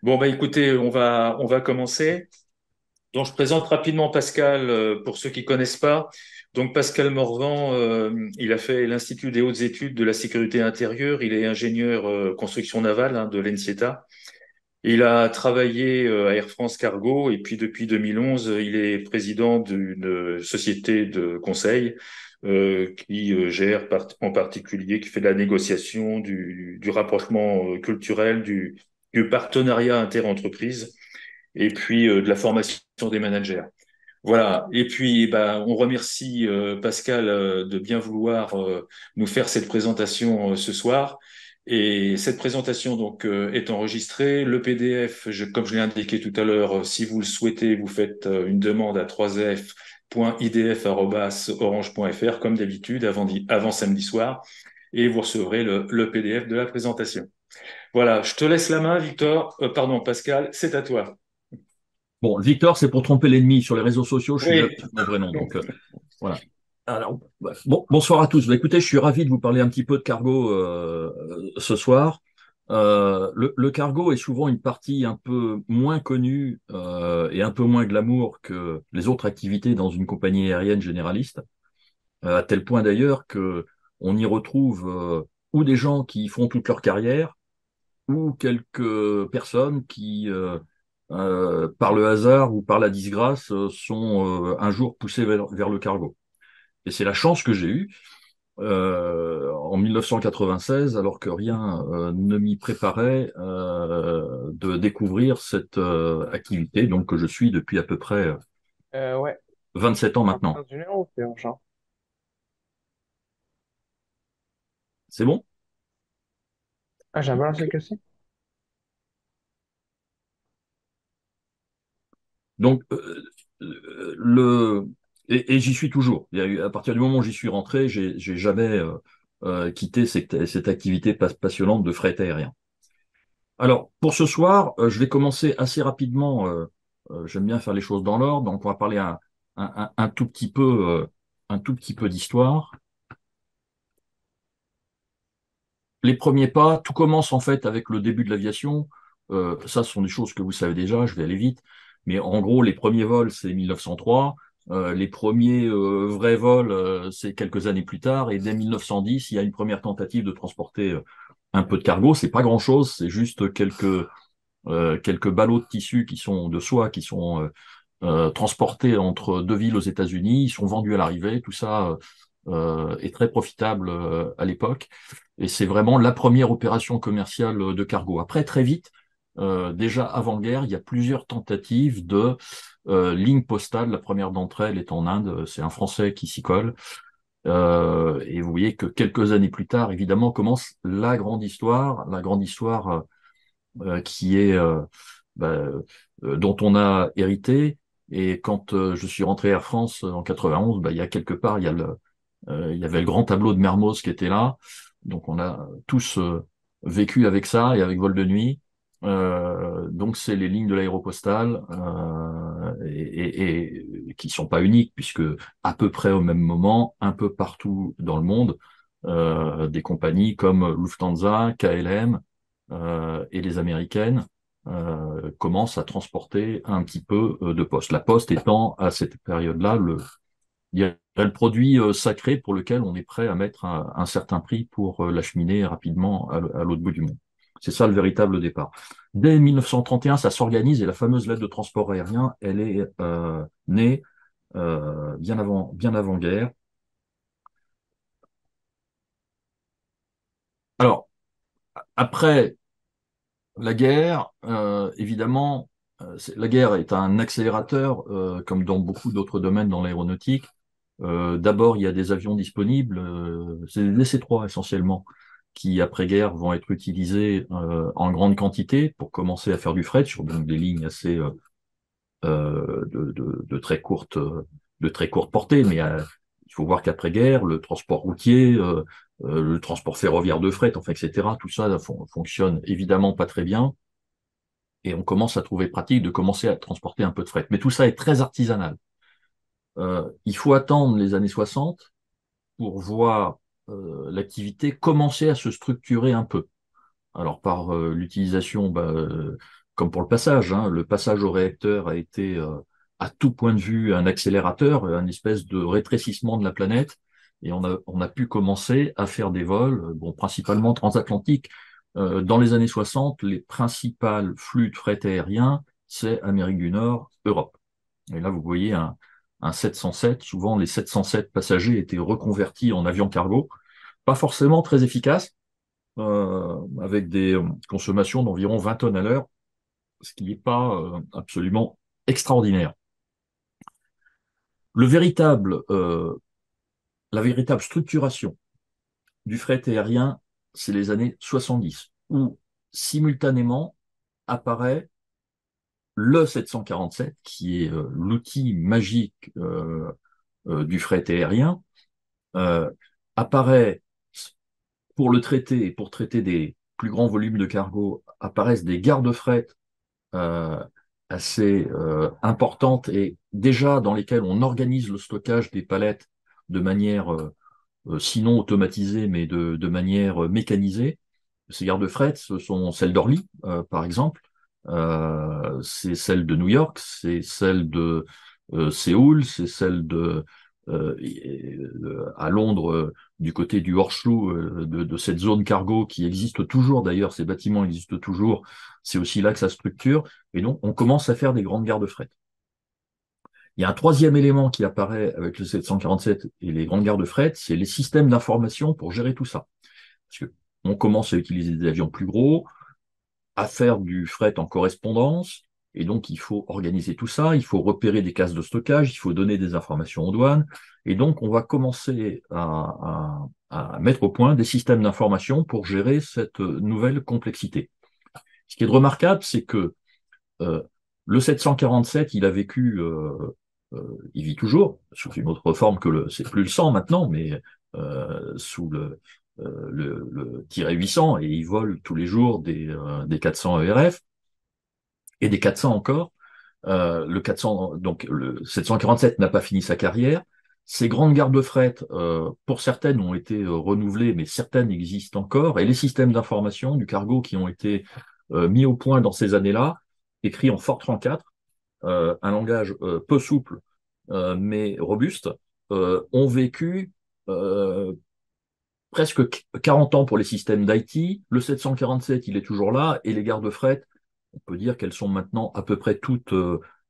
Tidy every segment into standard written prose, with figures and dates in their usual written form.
Bon, bah écoutez, on va commencer. Donc, je présente rapidement Pascal pour ceux qui connaissent pas. Donc, Pascal Morvan, il a fait l'Institut des hautes études de la sécurité intérieure. Il est ingénieur construction navale de l'ENSIETA. Il a travaillé à Air France Cargo et puis depuis 2011, il est président d'une société de conseil qui gère en particulier, qui fait de la négociation, du rapprochement culturel, du partenariat interentreprise et puis de la formation des managers. Voilà. Et puis, bah, on remercie Pascal de bien vouloir nous faire cette présentation ce soir. Et cette présentation donc est enregistrée. Le PDF, comme je l'ai indiqué tout à l'heure, si vous le souhaitez, vous faites une demande à 3f.idf@orange.fr comme d'habitude avant samedi soir, et vous recevrez le PDF de la présentation. Voilà. Je te laisse la main, Victor. Pardon, Pascal, c'est à toi. Bon, Victor, c'est pour tromper l'ennemi. Sur les réseaux sociaux, je suis jamais Oui. mon vrai nom. Donc, voilà. Alors, bon, bonsoir à tous. Bah, écoutez, je suis ravi de vous parler un petit peu de cargo ce soir. Le cargo est souvent une partie un peu moins connue et un peu moins glamour que les autres activités dans une compagnie aérienne généraliste, à tel point d'ailleurs que on y retrouve ou des gens qui font toute leur carrière, ou quelques personnes qui, par le hasard ou par la disgrâce, sont un jour poussées vers le cargo. Et c'est la chance que j'ai eue en 1996, alors que rien ne m'y préparait, de découvrir cette activité, donc que je suis depuis à peu près Ouais, 27 ans maintenant. un numéro, c'est urgent. C'est bon? Ah, j'ai un balancé cassé. Donc, le et j'y suis toujours. Il y a eu, à partir du moment où j'y suis rentré, j'ai jamais quitté cette activité passionnante de fret aérien. Alors, pour ce soir, je vais commencer assez rapidement. J'aime bien faire les choses dans l'ordre, donc on va parler un tout petit peu, un tout petit peu d'histoire. Les premiers pas, tout commence en fait avec le début de l'aviation. Ça, ce sont des choses que vous savez déjà, je vais aller vite. Mais en gros, les premiers vols, c'est 1903. Les premiers vrais vols, c'est quelques années plus tard. Et dès 1910, il y a une première tentative de transporter un peu de cargo. C'est pas grand-chose, c'est juste quelques ballots de tissu qui sont de soie qui sont transportés entre deux villes aux États-Unis. Ils sont vendus à l'arrivée. Tout ça est très profitable à l'époque. Et c'est vraiment la première opération commerciale de cargo. Après, très vite, déjà avant-guerre, il y a plusieurs tentatives de lignes postales. La première d'entre elles est en Inde. C'est un Français qui s'y colle. Et vous voyez que quelques années plus tard, évidemment, commence la grande histoire qui est bah, dont on a hérité. Et quand je suis rentré à Air France en 91, bah, il y a quelque part, il y avait le grand tableau de Mermoz qui était là. Donc on a tous vécu avec ça et avec vol de nuit. Donc c'est les lignes de l'aéropostale et qui sont pas uniques puisque à peu près au même moment, un peu partout dans le monde, des compagnies comme Lufthansa, KLM et les américaines commencent à transporter un petit peu de poste. La poste étant à cette période-là il y a le produit sacré pour lequel on est prêt à mettre un certain prix pour l'acheminer rapidement à l'autre bout du monde. C'est ça le véritable départ. Dès 1931, ça s'organise et la fameuse lettre de transport aérien, elle est née bien avant guerre. Alors, après la guerre, évidemment, la guerre est un accélérateur, comme dans beaucoup d'autres domaines dans l'aéronautique. D'abord, il y a des avions disponibles, c'est des DC-3 essentiellement, qui après-guerre vont être utilisés en grande quantité pour commencer à faire du fret sur donc, des lignes assez de très courte portée. Mais il faut voir qu'après-guerre, le transport routier, le transport ferroviaire de fret, enfin, etc., tout ça fonctionne évidemment pas très bien. Et on commence à trouver pratique de commencer à transporter un peu de fret. Mais tout ça est très artisanal. Il faut attendre les années 60 pour voir l'activité commencer à se structurer un peu. Alors par l'utilisation comme pour le passage, hein, le passage au réacteur a été à tout point de vue un accélérateur, une espèce de rétrécissement de la planète, et on a pu commencer à faire des vols, bon, principalement transatlantiques. Dans les années 60, les principales flux de fret aérien, c'est Amérique du Nord, Europe. Et là, vous voyez un 707. Souvent, les 707 passagers étaient reconvertis en avions cargo, pas forcément très efficaces, avec des consommations d'environ 20 tonnes à l'heure, ce qui n'est pas absolument extraordinaire. Le véritable, la véritable structuration du fret aérien, c'est les années 70, où simultanément apparaît le 747, qui est l'outil magique du fret aérien, euh, apparaît pour le traiter et pour traiter des plus grands volumes de cargo, apparaissent des gares de fret euh, assez importantes et déjà dans lesquelles on organise le stockage des palettes de manière sinon automatisée, mais de manière mécanisée. Ces gares de fret, ce sont celles d'Orly, par exemple, c'est celles de New York, c'est celles de Séoul, c'est celles de à Londres, du côté du Horseshoe, de cette zone cargo qui existe toujours d'ailleurs, ces bâtiments existent toujours, c'est aussi là que ça structure, et donc on commence à faire des grandes gares de fret. Il y a un troisième élément qui apparaît avec le 747 et les grandes gares de fret, c'est les systèmes d'information pour gérer tout ça. Parce que on commence à utiliser des avions plus gros, à faire du fret en correspondance, et donc il faut organiser tout ça, il faut repérer des cases de stockage, il faut donner des informations aux douanes, et donc on va commencer à mettre au point des systèmes d'information pour gérer cette nouvelle complexité. Ce qui est remarquable, c'est que le 747, il a vécu, il vit toujours, sous une autre forme que c'est plus le 100 maintenant, mais sous le tiré 800, et il vole tous les jours des 400 ERF et des 400 encore. Le 400, donc le 747 n'a pas fini sa carrière. Ces grandes gares de fret, pour certaines, ont été renouvelées, mais certaines existent encore. Et les systèmes d'information du cargo qui ont été mis au point dans ces années-là, écrits en Fortran 4, un langage peu souple, mais robuste, ont vécu presque 40 ans pour les systèmes d'IT. Le 747, il est toujours là, et les gares de fret, on peut dire qu'elles sont maintenant à peu près toutes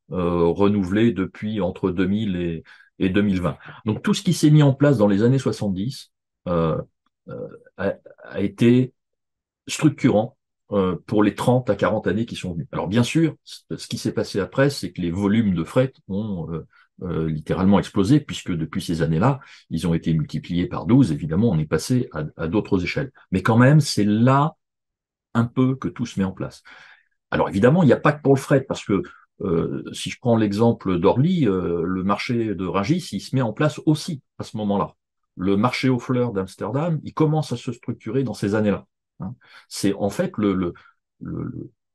renouvelées depuis entre 2000 et 2020. Donc tout ce qui s'est mis en place dans les années 70 euh, a été structurant pour les 30 à 40 années qui sont venues. Alors bien sûr, ce qui s'est passé après, c'est que les volumes de fret ont littéralement explosé, puisque depuis ces années-là, ils ont été multipliés par 12. Évidemment, on est passé à d'autres échelles. Mais quand même, c'est là un peu que tout se met en place. Alors évidemment, il n'y a pas que pour le fret, parce que si je prends l'exemple d'Orly, le marché de Rungis, il se met en place aussi à ce moment-là. Le marché aux fleurs d'Amsterdam, il commence à se structurer dans ces années-là. Hein. C'est en fait le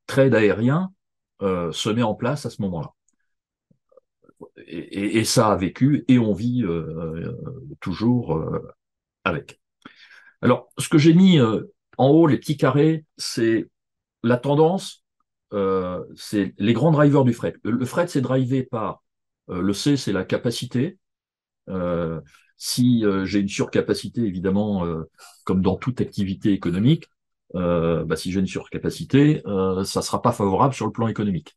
trade aérien se met en place à ce moment-là. Et ça a vécu et on vit toujours avec. Alors, ce que j'ai mis en haut, les petits carrés, c'est la tendance, c'est les grands drivers du fret. Le fret, c'est drivé par le C, c'est la capacité. Euh, si j'ai une surcapacité, évidemment, comme dans toute activité économique, si j'ai une surcapacité, ça sera pas favorable sur le plan économique.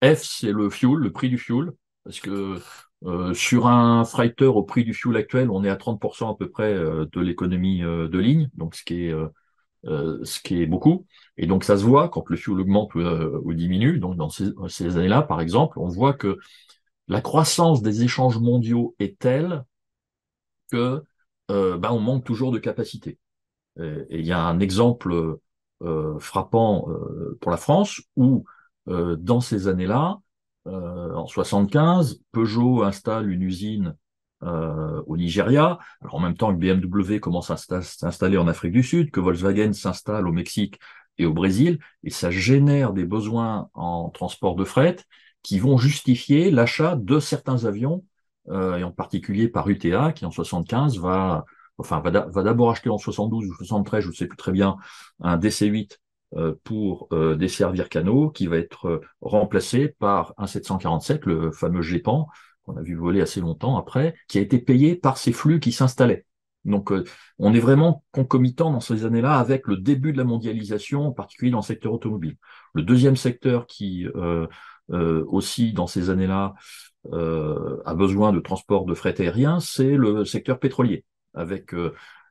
F, c'est le fuel, le prix du fuel, parce que sur un freighter au prix du fuel actuel, on est à 30% à peu près de l'économie de ligne, donc ce qui est beaucoup. Et donc ça se voit quand le fuel augmente ou diminue. Donc dans ces années-là, par exemple, on voit que la croissance des échanges mondiaux est telle que on manque toujours de capacité. Et il y a un exemple frappant pour la France où dans ces années-là, en 75, Peugeot installe une usine au Nigeria, alors en même temps que BMW commence à s'installer en Afrique du Sud, que Volkswagen s'installe au Mexique et au Brésil, et ça génère des besoins en transport de fret qui vont justifier l'achat de certains avions, et en particulier par UTA, qui en 75 va d'abord acheter en 72 ou 73, je ne sais plus très bien, un DC-8 pour desservir Kano, qui va être remplacé par un 747, le fameux GEPAN, qu'on a vu voler assez longtemps après, qui a été payé par ces flux qui s'installaient. Donc, on est vraiment concomitant dans ces années-là avec le début de la mondialisation, en particulier dans le secteur automobile. Le deuxième secteur qui, aussi dans ces années-là, a besoin de transport de fret aérien, c'est le secteur pétrolier, avec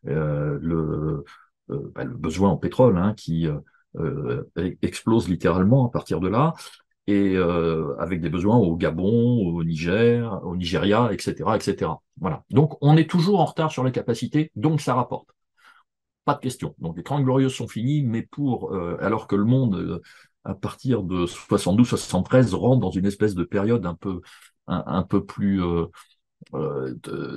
le besoin en pétrole qui explose littéralement à partir de là, et avec des besoins au Gabon, au Niger, au Nigeria, etc., etc. Voilà. Donc, on est toujours en retard sur les capacités, donc ça rapporte. Pas de question. Donc, les 30 glorieuses sont finies, mais alors que le monde, à partir de 72-73, rentre dans une espèce de période un peu plus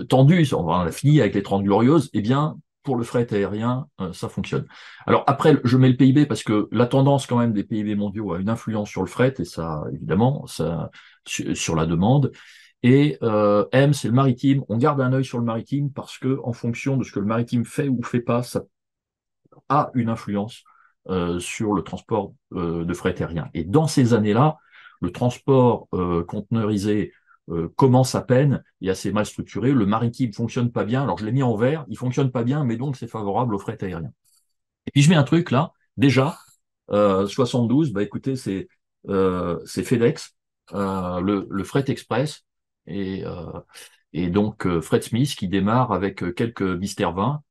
tendue. On a fini avec les 30 glorieuses. Eh bien, pour le fret aérien, ça fonctionne. Alors après, je mets le PIB parce que la tendance quand même des PIB mondiaux a une influence sur le fret, et ça, évidemment, sur la demande. Et M, c'est le maritime. On garde un œil sur le maritime parce que en fonction de ce que le maritime fait ou fait pas, ça a une influence sur le transport de fret aérien. Et dans ces années-là, le transport conteneurisé commence à peine et assez mal structuré. Le maritime fonctionne pas bien. Alors je l'ai mis en vert, il fonctionne pas bien, mais donc c'est favorable au fret aérien. Et puis je mets un truc là, déjà, 72, bah écoutez, c'est FedEx, le Fret Express, et, donc Fred Smith qui démarre avec quelques Mister 20,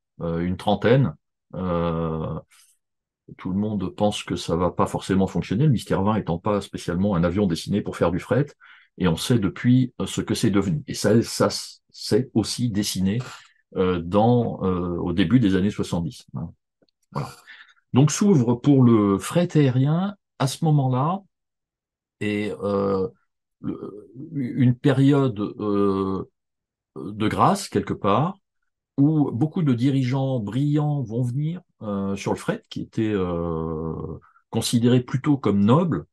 une trentaine. Euh, Tout le monde pense que ça va pas forcément fonctionner, le Mystère 20 étant pas spécialement un avion destiné pour faire du fret, et on sait depuis ce que c'est devenu. Et ça s'est aussi dessiné au début des années 70. Hein. Voilà. Donc s'ouvre pour le fret aérien à ce moment-là, et une période de grâce quelque part, où beaucoup de dirigeants brillants vont venir sur le fret, qui était considéré plutôt comme noble,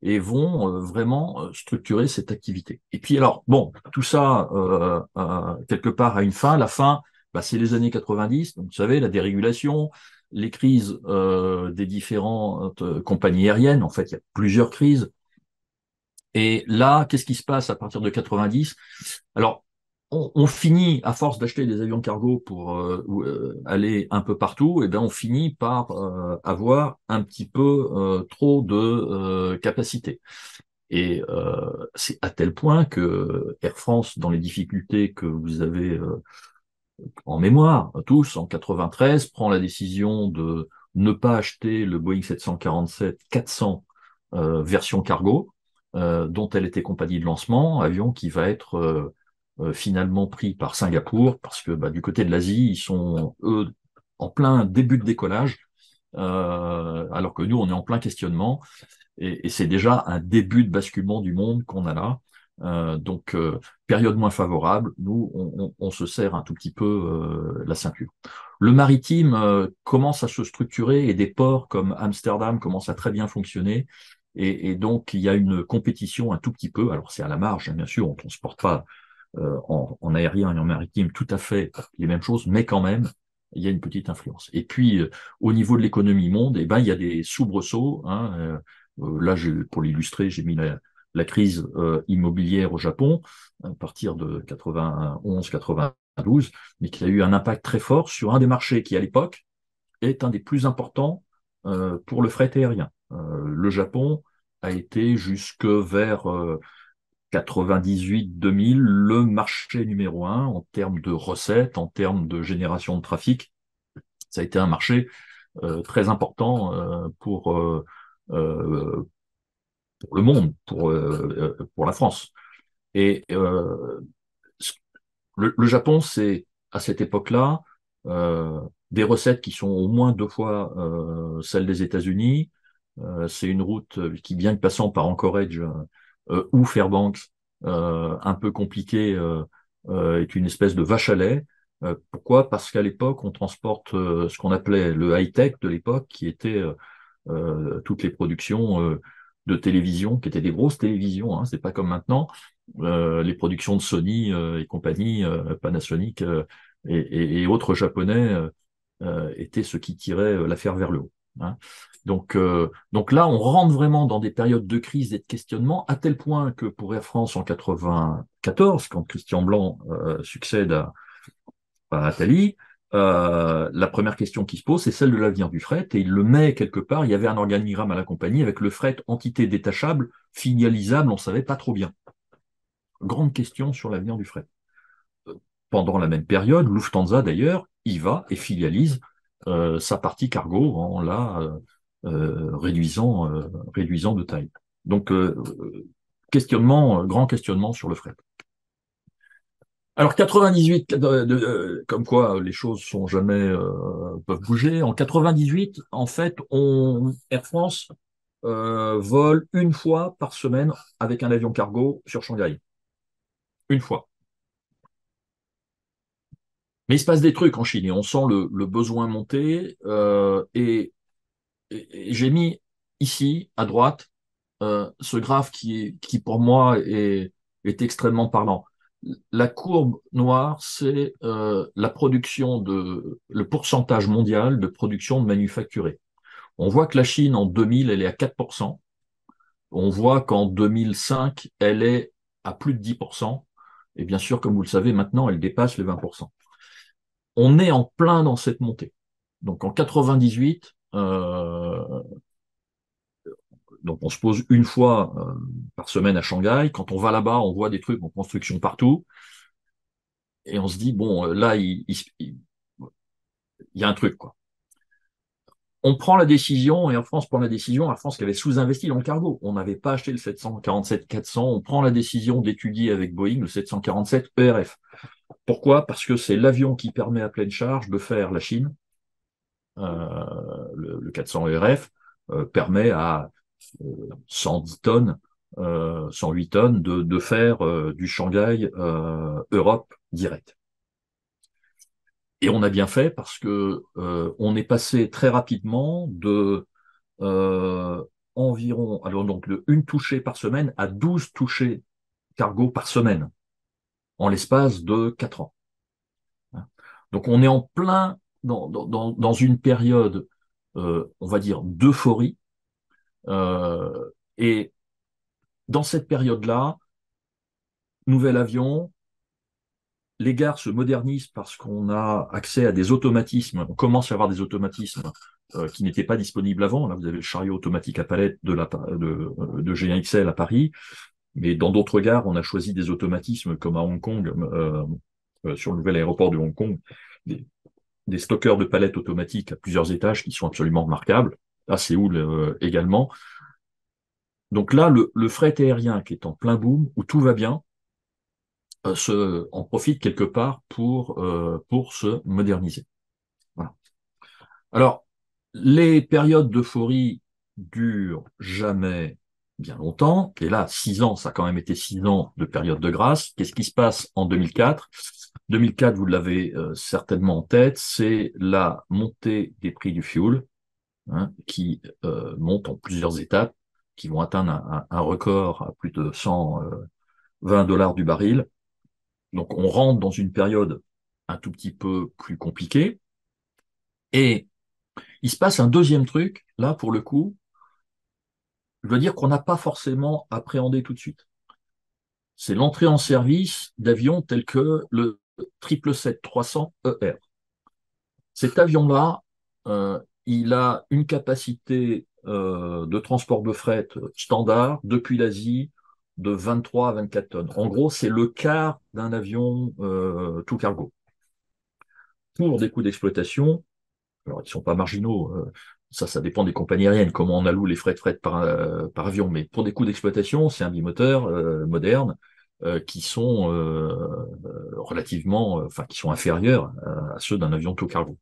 et vont vraiment structurer cette activité. Et puis alors, bon, tout ça, quelque part, a une fin. La fin, bah, c'est les années 90, donc vous savez, la dérégulation, les crises des différentes compagnies aériennes. En fait, il y a plusieurs crises. Et là, qu'est-ce qui se passe à partir de 90? Alors, on finit, à force d'acheter des avions cargo pour aller un peu partout, et bien on finit par avoir un petit peu trop de capacité. Et c'est à tel point que Air France, dans les difficultés que vous avez en mémoire, tous, en 93, prend la décision de ne pas acheter le Boeing 747-400 version cargo, dont elle était compagnie de lancement, avion qui va être finalement pris par Singapour, parce que bah, du côté de l'Asie, ils sont, eux, en plein début de décollage, alors que nous, on est en plein questionnement, et c'est déjà un début de basculement du monde qu'on a là. Donc, période moins favorable, nous, on se serre un tout petit peu la ceinture. Le maritime commence à se structurer, et des ports comme Amsterdam commencent à très bien fonctionner. Et donc, il y a une compétition un tout petit peu. Alors, c'est à la marge, hein, bien sûr, on ne transporte pas en aérien et en maritime tout à fait les mêmes choses, mais quand même, il y a une petite influence. Et puis, au niveau de l'économie monde, eh ben, il y a des soubresauts. Hein, là, pour l'illustrer, j'ai mis la crise immobilière au Japon, à partir de 91-92, mais qui a eu un impact très fort sur un des marchés qui, à l'époque, est un des plus importants pour le fret aérien. Le Japon a été jusque vers 98-2000 le marché numéro un en termes de recettes, en termes de génération de trafic. Ça a été un marché très important pour le monde, pour la France. Et le Japon, c'est à cette époque-là des recettes qui sont au moins deux fois celles des États-Unis. C'est une route qui, bien que passant par Anchorage ou Fairbanks, un peu compliquée, est une espèce de vache à lait. Pourquoi? Parce qu'à l'époque, on transporte ce qu'on appelait le high-tech de l'époque, qui était toutes les productions de télévision, qui étaient des grosses télévisions, hein, c'est pas comme maintenant, les productions de Sony et compagnie, Panasonic et autres japonais étaient ceux qui tiraient l'affaire vers le haut. Hein. Donc là, on rentre vraiment dans des périodes de crise et de questionnement, à tel point que pour Air France en 94, quand Christian Blanc succède à Attali, la première question qui se pose, c'est celle de l'avenir du fret, et il le met quelque part. Il y avait un organigramme à la compagnie avec le fret entité détachable, filialisable, on ne savait pas trop bien. Grande question sur l'avenir du fret. Pendant la même période, Lufthansa d'ailleurs y va et filialise sa partie cargo en la réduisant de taille. Donc, grand questionnement sur le fret. Alors 98, comme quoi les choses sont jamais peuvent bouger. En 98, en fait, Air France vole une fois par semaine avec un avion cargo sur Shanghai. Une fois. Mais il se passe des trucs en Chine et on sent le besoin monter. Et j'ai mis ici, à droite, ce graphe qui pour moi est extrêmement parlant. La courbe noire, c'est le pourcentage mondial de production de manufacturés. On voit que la Chine, en 2000, elle est à 4%. On voit qu'en 2005, elle est à plus de 10%. Et bien sûr, comme vous le savez, maintenant, elle dépasse les 20%. On est en plein dans cette montée. Donc en 98, donc on se pose une fois par semaine à Shanghai. Quand on va là-bas, on voit des trucs en construction partout. Et on se dit, bon, là, il y a un truc, quoi. On prend la décision, et Air France prend la décision, Air France qui avait sous-investi dans le cargo. On n'avait pas acheté le 747-400. On prend la décision d'étudier avec Boeing le 747 ERF. Pourquoi? Parce que c'est l'avion qui permet à pleine charge de faire la Chine. Le 400 ERF permet à 110 tonnes, 108 tonnes de faire du Shanghai Europe direct. Et on a bien fait parce que on est passé très rapidement de environ, alors donc de une touchée par semaine à 12 touchées cargo par semaine en l'espace de 4 ans. Donc on est en plein dans une période, on va dire, d'euphorie. Et dans cette période-là, nouvel avion, les gares se modernisent parce qu'on a accès à des automatismes. On commence à avoir des automatismes qui n'étaient pas disponibles avant. Là, vous avez le chariot automatique à palette de G1XL à Paris. Mais dans d'autres gares, on a choisi des automatismes comme à Hong Kong, sur le nouvel aéroport de Hong Kong, des stockeurs de palettes automatiques à plusieurs étages qui sont absolument remarquables. À Séoul également. Donc là, le fret aérien qui est en plein boom, où tout va bien, en profite quelque part pour se moderniser. Voilà. Alors, les périodes d'euphorie durent jamais bien longtemps. Et là, 6 ans, ça a quand même été 6 ans de période de grâce. Qu'est-ce qui se passe en 2004? 2004, vous l'avez certainement en tête, c'est la montée des prix du fuel, hein, qui monte en plusieurs étapes, qui vont atteindre un record à plus de 120 dollars du baril. Donc on rentre dans une période un tout petit peu plus compliquée. Et il se passe un deuxième truc, là pour le coup, je dois dire qu'on n'a pas forcément appréhendé tout de suite. C'est l'entrée en service d'avions tels que le 777-300ER. Cet avion-là, il a une capacité de transport de fret standard depuis l'Asie de 23 à 24 tonnes. En gros, c'est le quart d'un avion tout cargo. Pour des coûts d'exploitation, alors ils ne sont pas marginaux, ça dépend des compagnies aériennes, comment on alloue les frais de fret par avion, mais pour des coûts d'exploitation, c'est un bimoteur moderne qui sont qui sont inférieurs à ceux d'un avion tout cargo.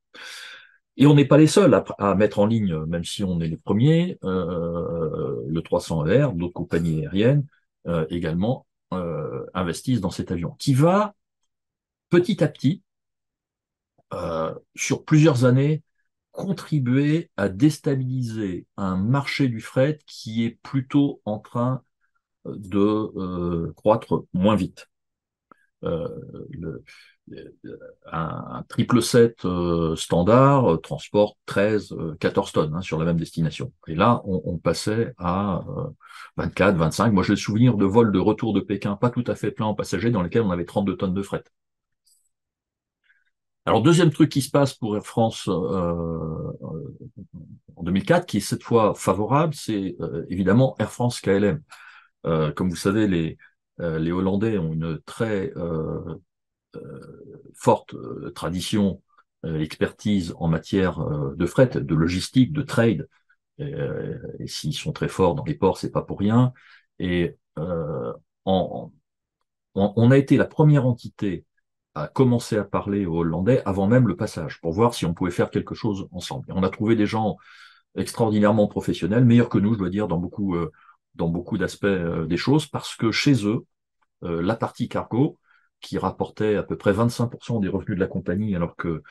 Et on n'est pas les seuls à mettre en ligne, même si on est les premiers, le 300ER, d'autres compagnies aériennes également investissent dans cet avion, qui va petit à petit, sur plusieurs années, contribuer à déstabiliser un marché du fret qui est plutôt en train de croître moins vite. euh, le, un 777 standard transporte 13, 14 tonnes sur la même destination. Et là, on passait à 24, 25. Moi, j'ai le souvenir de vols de retour de Pékin, pas tout à fait plein en passagers, dans lesquels on avait 32 tonnes de fret. Alors, deuxième truc qui se passe pour Air France en 2004, qui est cette fois favorable, c'est évidemment Air France KLM. Comme vous savez, les Hollandais ont une très forte tradition, expertise en matière de fret, de logistique, de trade. Et s'ils sont très forts dans les ports, c'est pas pour rien. Et en, on a été la première entité à commencer à parler aux Hollandais avant même le passage, pour voir si on pouvait faire quelque chose ensemble. Et on a trouvé des gens extraordinairement professionnels, meilleurs que nous, je dois dire, dans beaucoup d'aspects des choses, parce que chez eux, la partie cargo, qui rapportait à peu près 25% des revenus de la compagnie, alors que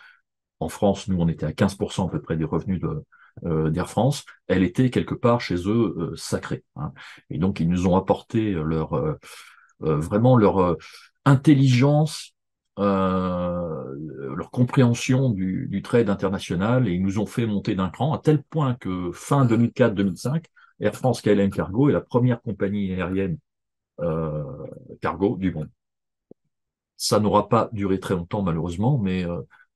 en France, nous, on était à 15% à peu près des revenus d'Air France, elle était quelque part chez eux sacrée. Hein. Et donc, ils nous ont apporté vraiment leur intelligence, leur compréhension du trade international, et ils nous ont fait monter d'un cran, à tel point que fin 2004-2005, Air France KLM Cargo est la première compagnie aérienne euh, cargo du monde. Ça n'aura pas duré très longtemps, malheureusement, mais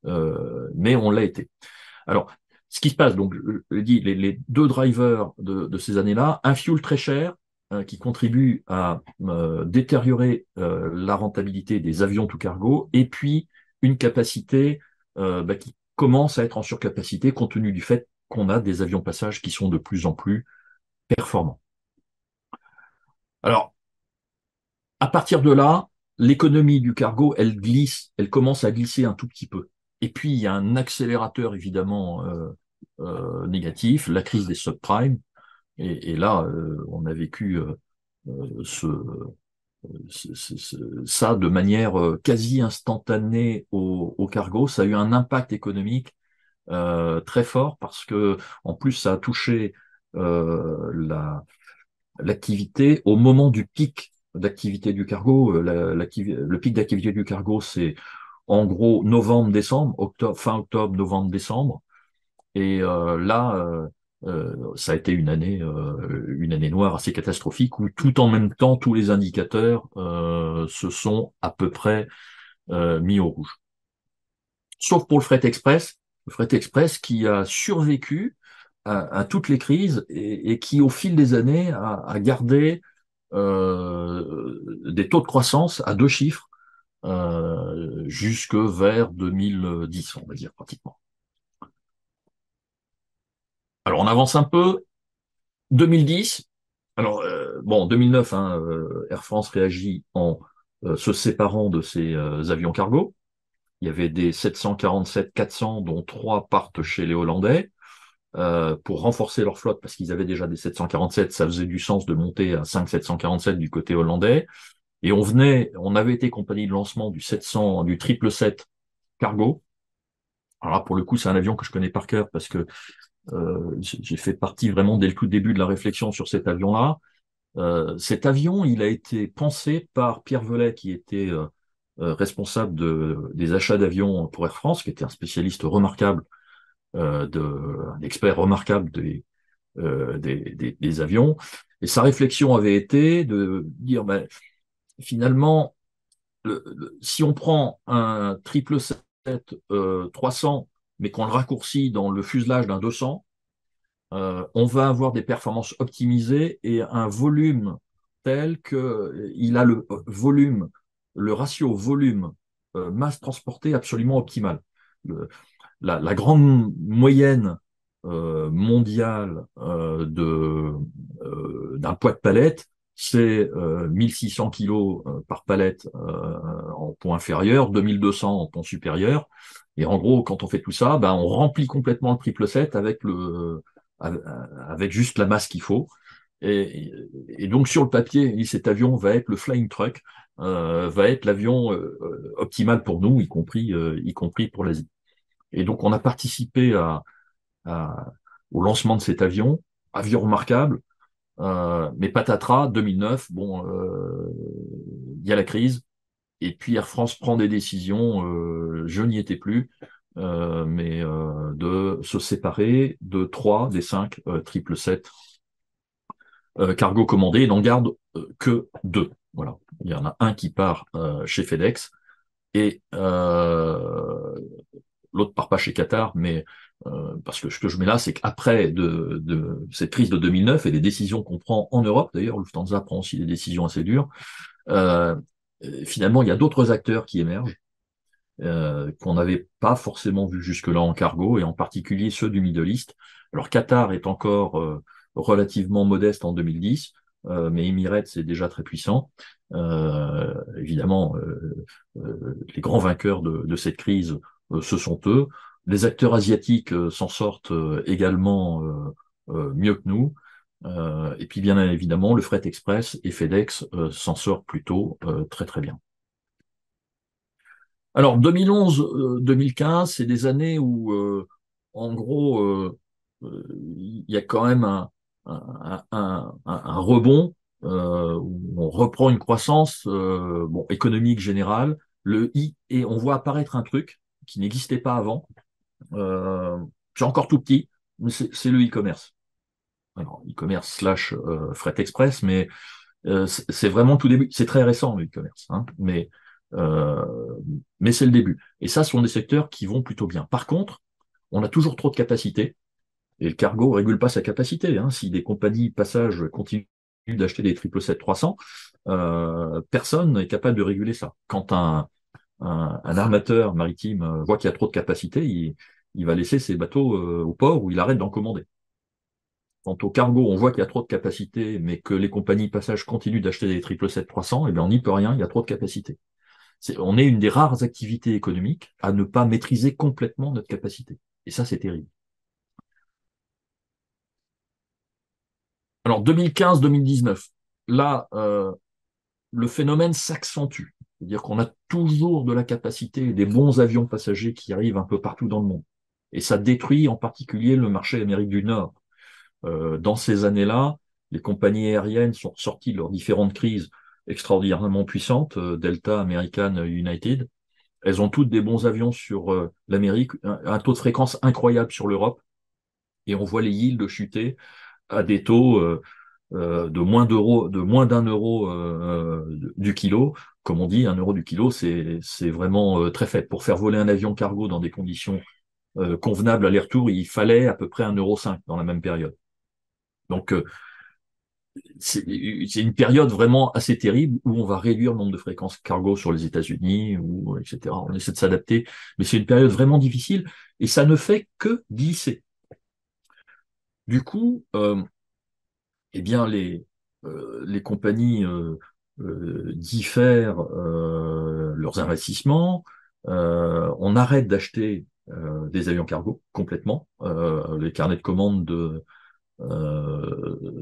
on l'a été. Alors, ce qui se passe, donc, je l'ai dit, les deux drivers de ces années-là, un fuel très cher, qui contribue à détériorer la rentabilité des avions tout cargo, et puis une capacité qui commence à être en surcapacité compte tenu du fait qu'on a des avions passage qui sont de plus en plus performants. Alors, à partir de là, l'économie du cargo, elle glisse, elle commence à glisser un tout petit peu. Et puis, il y a un accélérateur évidemment négatif, la crise des subprimes. Et là, on a vécu ça de manière quasi instantanée au cargo. Ça a eu un impact économique très fort parce que, en plus, ça a touché l'activité au moment du pic d'activité du cargo. Le pic d'activité du cargo, c'est en gros novembre-décembre, fin octobre, novembre-décembre. Et ça a été une année noire assez catastrophique où tout en même temps, tous les indicateurs se sont à peu près mis au rouge. Sauf pour le fret express qui a survécu à toutes les crises et qui, au fil des années, a gardé des taux de croissance à deux chiffres jusque vers 2010, on va dire pratiquement. Alors on avance un peu. 2010, alors bon, 2009, Air France réagit en se séparant de ses avions cargo. Il y avait des 747-400, dont 3 partent chez les Hollandais. Pour renforcer leur flotte, parce qu'ils avaient déjà des 747, ça faisait du sens de monter à 5 747 du côté hollandais. Et on avait été compagnie de lancement du 777 cargo. Alors là, pour le coup, c'est un avion que je connais par cœur parce que j'ai fait partie vraiment dès le tout début de la réflexion sur cet avion-là. Cet avion, il a été pensé par Pierre Velay, qui était responsable des achats d'avions pour Air France, qui était un spécialiste remarquable, un expert remarquable des avions. Et sa réflexion avait été de dire, ben, finalement, si on prend un 777 300, mais qu'on le raccourcit dans le fuselage d'un 200, on va avoir des performances optimisées et un volume tel qu'il a le ratio volume masse transportée absolument optimal. La grande moyenne mondiale d'un poids de palette, c'est 1600 kilos par palette en pont inférieur, 2200 en pont supérieur. Et en gros, quand on fait tout ça, ben, on remplit complètement le 777 avec juste la masse qu'il faut. Et donc sur le papier, cet avion va être le flying truck, va être l'avion optimal pour nous, y compris pour l'Asie. Et donc on a participé au lancement de cet avion remarquable, mais patatras, 2009, bon, il y a la crise, Et puis Air France prend des décisions, je n'y étais plus, mais de se séparer de 3 des 5 777 cargo commandés, et n'en garde que 2. Voilà. Il y en a un qui part chez FedEx et l'autre part pas chez Qatar, mais parce que ce que je mets là, c'est qu'après de cette crise de 2009 et des décisions qu'on prend en Europe, d'ailleurs, Lufthansa prend aussi des décisions assez dures, euh, finalement, il y a d'autres acteurs qui émergent qu'on n'avait pas forcément vu jusque-là en cargo, et en particulier ceux du Middle East. Alors Qatar est encore relativement modeste en 2010, mais Emirates c'est déjà très puissant. Évidemment, les grands vainqueurs de cette crise, ce sont eux. Les acteurs asiatiques s'en sortent également mieux que nous. Et puis bien évidemment, le fret express et FedEx s'en sortent plutôt très très bien. Alors 2011-2015, c'est des années où, en gros, il y a quand même un rebond, où on reprend une croissance bon, économique générale, le I, et on voit apparaître un truc qui n'existait pas avant. Euh, c'est encore tout petit, mais c'est le e-commerce. Alors, e-commerce slash fret express, mais c'est vraiment tout début. C'est très récent le e-commerce, hein, euh, mais c'est le début. Et ça, ce sont des secteurs qui vont plutôt bien. Par contre, on a toujours trop de capacité, et le cargo ne régule pas sa capacité. Hein. Si des compagnies passage continuent d'acheter des 777-300, personne n'est capable de réguler ça. Quand un armateur maritime voit qu'il y a trop de capacité, il va laisser ses bateaux au port où il arrête d'en commander. Quant au cargo, on voit qu'il y a trop de capacité, mais que les compagnies passage continuent d'acheter des 777-300, eh bien on n'y peut rien, il y a trop de capacité. On est une des rares activités économiques à ne pas maîtriser complètement notre capacité. Et ça, c'est terrible. Alors 2015-2019, là, le phénomène s'accentue. C'est-à-dire qu'on a toujours de la capacité, des bons avions passagers qui arrivent un peu partout dans le monde. Et ça détruit en particulier le marché Amérique du Nord. Dans ces années-là, les compagnies aériennes sont sorties de leurs différentes crises extraordinairement puissantes, Delta, American, United. Elles ont toutes des bons avions sur l'Amérique, un taux de fréquence incroyable sur l'Europe, et on voit les yields chuter à des taux de moins d'un euro du kilo. Comme on dit, un euro du kilo, c'est vraiment très faible. Pour faire voler un avion cargo dans des conditions convenables aller-retour, il fallait à peu près 1,5 € dans la même période. Donc, c'est une période vraiment assez terrible où on va réduire le nombre de fréquences cargo sur les États-Unis, ou etc. On essaie de s'adapter, mais c'est une période vraiment difficile et ça ne fait que glisser. Du coup, eh bien les compagnies diffèrent leurs investissements. On arrête d'acheter des avions cargo complètement. Les carnets de commandes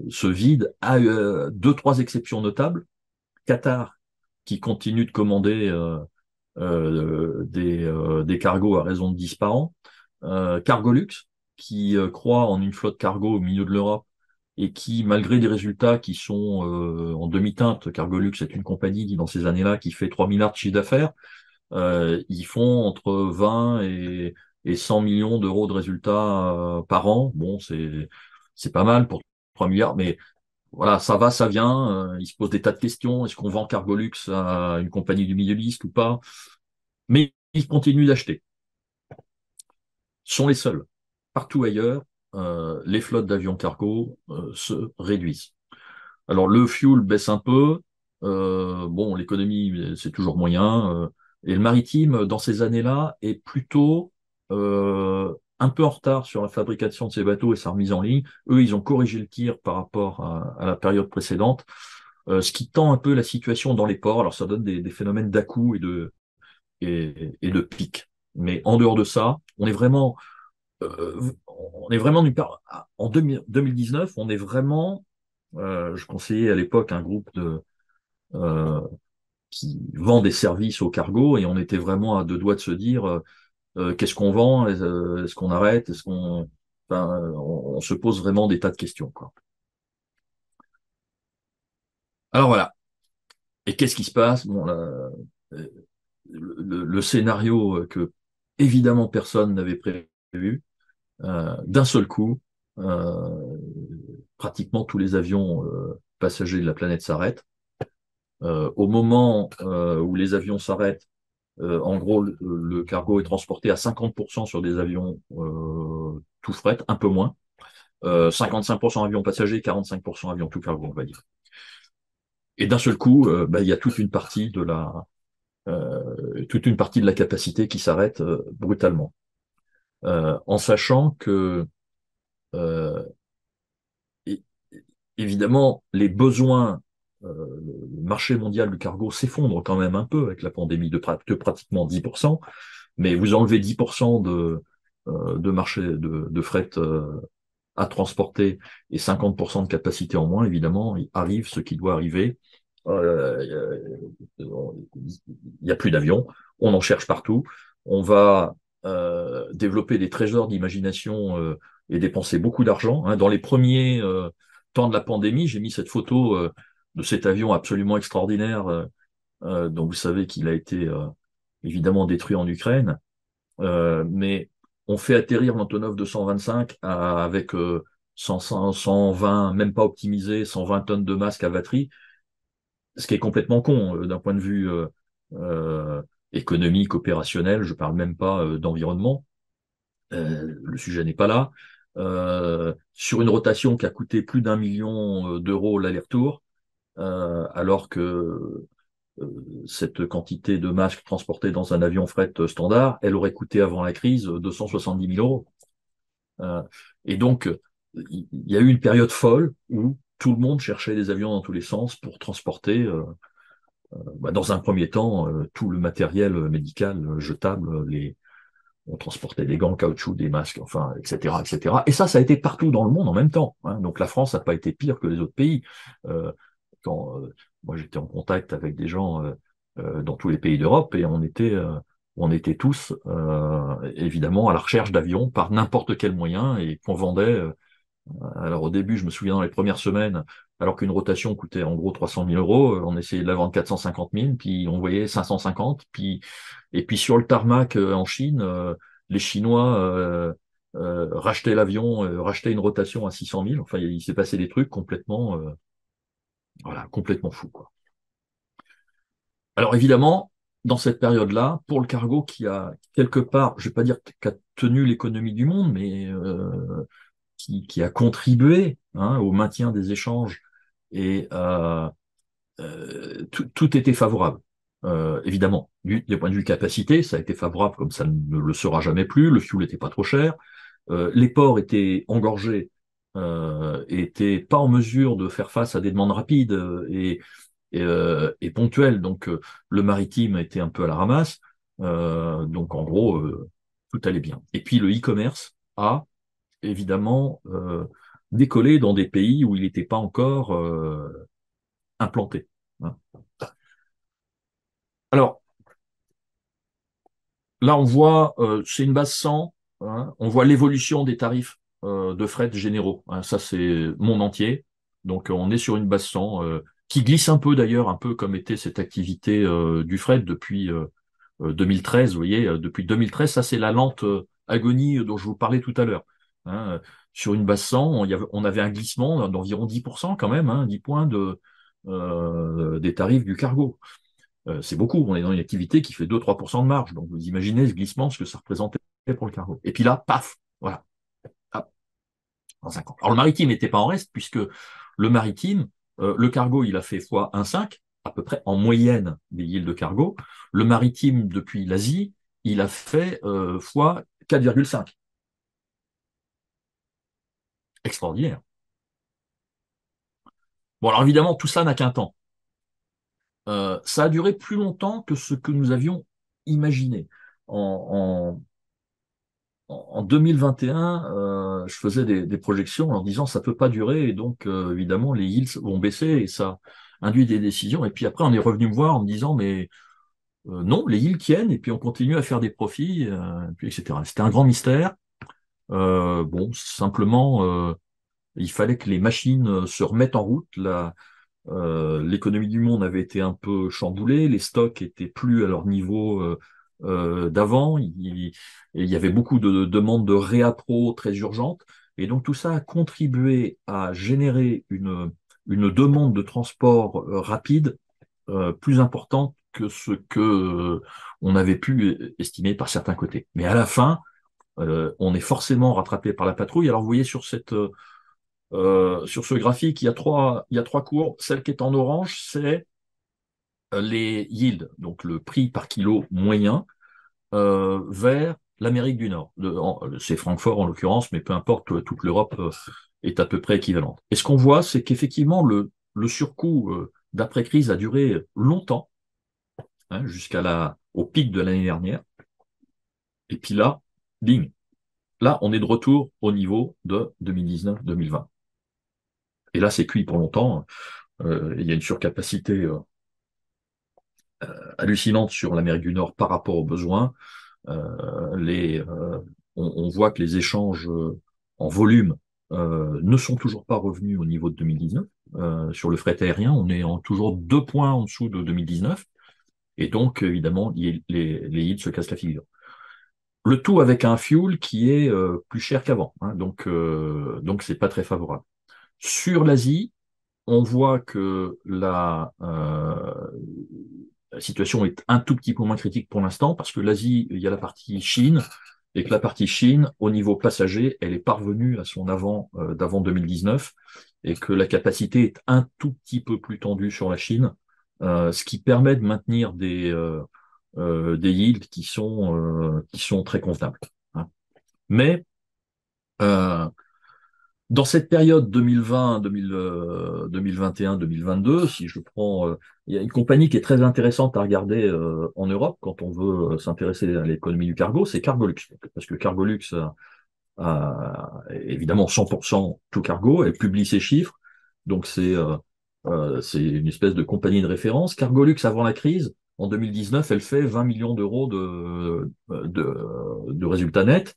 se vide, à deux, trois exceptions notables. Qatar, qui continue de commander des cargos à raison de 10 par an. Cargolux, qui croit en une flotte cargo au milieu de l'Europe et qui, malgré des résultats qui sont en demi-teinte, Cargolux est une compagnie qui, dans ces années-là, qui fait 3 milliards de chiffre d'affaires, ils font entre 20 et 100 millions d'euros de résultats par an. Bon, c'est pas mal pour 3 milliards, mais voilà, ça va, ça vient. Il se pose des tas de questions. Est-ce qu'on vend Cargolux à une compagnie du Middle East ou pas? Mais ils continuent d'acheter. Sont les seuls. Partout ailleurs, les flottes d'avions cargo se réduisent. Alors le fuel baisse un peu. Bon, l'économie, c'est toujours moyen. Et le maritime, dans ces années-là, est plutôt un peu en retard sur la fabrication de ces bateaux et sa remise en ligne. Eux, ils ont corrigé le tir par rapport à la période précédente, ce qui tend un peu la situation dans les ports. Alors ça donne des phénomènes d'à-coups et de pics. Mais en dehors de ça, on est vraiment en 2019, on est vraiment, je conseillais à l'époque un groupe euh, qui vend des services au cargo, et on était vraiment à deux doigts de se dire qu'est-ce qu'on vend, est-ce qu'on arrête, enfin, on se pose vraiment des tas de questions, quoi. Alors voilà. Et qu'est-ce qui se passe? Bon, là, le scénario que évidemment personne n'avait prévu, d'un seul coup, pratiquement tous les avions passagers de la planète s'arrêtent. Au moment où les avions s'arrêtent, en gros, le cargo est transporté à 50% sur des avions tout fret, un peu moins. 55% avions passagers, 45% avions tout cargo, on va dire. Et d'un seul coup, il y a toute une partie de la capacité qui s'arrête brutalement. En sachant que euh, évidemment, les besoins, le marché mondial du cargo s'effondre quand même un peu avec la pandémie de pratiquement 10%, mais vous enlevez 10% de marché de fret à transporter et 50% de capacité en moins, évidemment, il arrive ce qui doit arriver. Il n'y a plus d'avions, on en cherche partout, on va développer des trésors d'imagination et dépenser beaucoup d'argent. Hein. Dans les premiers temps de la pandémie, j'ai mis cette photo de cet avion absolument extraordinaire, dont vous savez qu'il a été évidemment détruit en Ukraine, mais on fait atterrir l'Antonov 225 avec 120, même pas optimisé, 120 tonnes de masque à batterie, ce qui est complètement con d'un point de vue euh, économique, opérationnel, je parle même pas d'environnement. Le sujet n'est pas là. Sur une rotation qui a coûté plus d'1 million d'euros l'aller-retour, alors que cette quantité de masques transportés dans un avion fret standard, elle aurait coûté avant la crise 270 000 euros. Euh, et donc, il y a eu une période folle où tout le monde cherchait des avions dans tous les sens pour transporter, dans un premier temps, tout le matériel médical jetable, on transportait des gants en caoutchouc, des masques, enfin, etc., etc. Et ça a été partout dans le monde en même temps. Hein. Donc la France n'a pas été pire que les autres pays. Euh, quand moi j'étais en contact avec des gens dans tous les pays d'Europe et on était tous évidemment à la recherche d'avions par n'importe quel moyen et qu'on vendait. Alors au début, je me souviens dans les premières semaines, alors qu'une rotation coûtait en gros 300 000 euros, on essayait de la vendre 450 000, puis on voyait 550, et puis sur le tarmac en Chine, les Chinois rachetaient l'avion, rachetaient une rotation à 600 000. Enfin, il s'est passé des trucs complètement, voilà, complètement fous, quoi. Alors évidemment, dans cette période-là, pour le cargo qui a quelque part, je vais pas dire qu'a tenu l'économie du monde, mais qui a contribué au maintien des échanges et tout était favorable. Évidemment, du point de vue capacité, ça a été favorable comme ça ne le sera jamais plus. Le fuel n'était pas trop cher. Les ports étaient engorgés, étaient pas en mesure de faire face à des demandes rapides et ponctuelles. Donc le maritime était un peu à la ramasse. Donc en gros, tout allait bien. Et puis le e-commerce a évidemment décoller dans des pays où il n'était pas encore implanté. Hein. Alors là, on voit, c'est une base 100, hein, on voit l'évolution des tarifs de fret généraux. Hein, ça, c'est monde entier. Donc on est sur une base 100 qui glisse un peu d'ailleurs, un peu comme était cette activité du fret depuis 2013. Vous voyez, depuis 2013, ça c'est la lente agonie dont je vous parlais tout à l'heure. Hein, sur une base 100, on avait un glissement d'environ 10% quand même, hein, 10 points des tarifs du cargo. C'est beaucoup, on est dans une activité qui fait 2-3% de marge. Donc vous imaginez ce glissement, ce que ça représentait pour le cargo. Et puis là, paf, voilà, hop, dans 5 ans. Alors le maritime n'était pas en reste, puisque le maritime, le cargo, il a fait fois 1,5, à peu près en moyenne des yields de cargo. Le maritime, depuis l'Asie, il a fait fois 4,5. Extraordinaire. Bon, alors évidemment, tout ça n'a qu'un temps. Ça a duré plus longtemps que ce que nous avions imaginé. En, en 2021, je faisais des projections en disant ça peut pas durer et donc évidemment les yields vont baisser et ça induit des décisions. Et puis après, on est revenu me voir en me disant mais non, les yields tiennent et puis on continue à faire des profits, puis etc. C'était un grand mystère. Bon, simplement, il fallait que les machines se remettent en route. l'économie du monde avait été un peu chamboulée, les stocks étaient plus à leur niveau d'avant, il y avait beaucoup de demandes de réappro très urgentes, et donc tout ça a contribué à générer une demande de transport rapide plus importante que ce que on avait pu estimer par certains côtés. Mais à la fin, on est forcément rattrapé par la patrouille. Alors vous voyez sur ce graphique, il y a trois courbes. Celle qui est en orange, c'est les yields, donc le prix par kilo moyen, vers l'Amérique du Nord. C'est Francfort en l'occurrence, mais peu importe, toute l'Europe est à peu près équivalente. Et ce qu'on voit, c'est qu'effectivement, le surcoût d'après-crise a duré longtemps, hein, au pic de l'année dernière. Et puis là, bing, là, on est de retour au niveau de 2019-2020. Et là, c'est cuit pour longtemps. Il y a une surcapacité hallucinante sur l'Amérique du Nord par rapport aux besoins. On voit que les échanges en volume ne sont toujours pas revenus au niveau de 2019. Sur le fret aérien, on est toujours 2 points en dessous de 2019. Et donc, évidemment, les yields se cassent la figure. Le tout avec un fuel qui est plus cher qu'avant. Hein, donc, c'est pas très favorable. Sur l'Asie, on voit que la situation est un tout petit peu moins critique pour l'instant, parce que l'Asie, il y a la partie Chine, et que la partie Chine, au niveau passager, elle est parvenue à son d'avant 2019, et que la capacité est un tout petit peu plus tendue sur la Chine, ce qui permet de maintenir des yields qui sont très convenables. Hein. Mais dans cette période 2020, 2021, 2022, si je prends, il y a une compagnie qui est très intéressante à regarder en Europe quand on veut s'intéresser à l'économie du cargo, c'est Cargolux. Parce que Cargolux a évidemment 100% tout cargo, elle publie ses chiffres, donc c'est une espèce de compagnie de référence. Cargolux, avant la crise, en 2019, elle fait 20 millions d'euros de résultats nets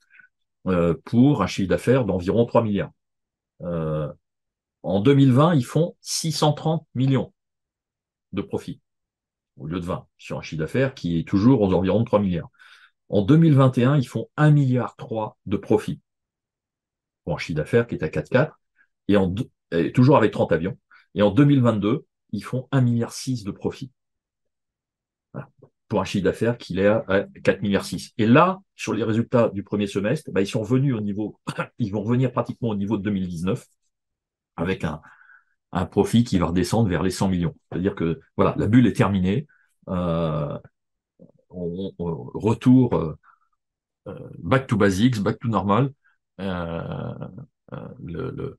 pour un chiffre d'affaires d'environ 3 milliards. Euh, En 2020, ils font 630 millions de profit au lieu de 20 sur un chiffre d'affaires qui est toujours aux environs de 3 milliards. En 2021, ils font 1,3 milliard de profit pour un chiffre d'affaires qui est à 4,4 et toujours avec 30 avions. Et en 2022, ils font 1,6 milliard de profit. Voilà. Pour un chiffre d'affaires qui est à 4,6 milliards. Et là, sur les résultats du premier semestre, ils sont revenus ils vont revenir pratiquement au niveau de 2019 avec un profit qui va redescendre vers les 100 millions. C'est-à-dire que voilà, la bulle est terminée. Euh, retour back to basics, back to normal. Euh, le, le,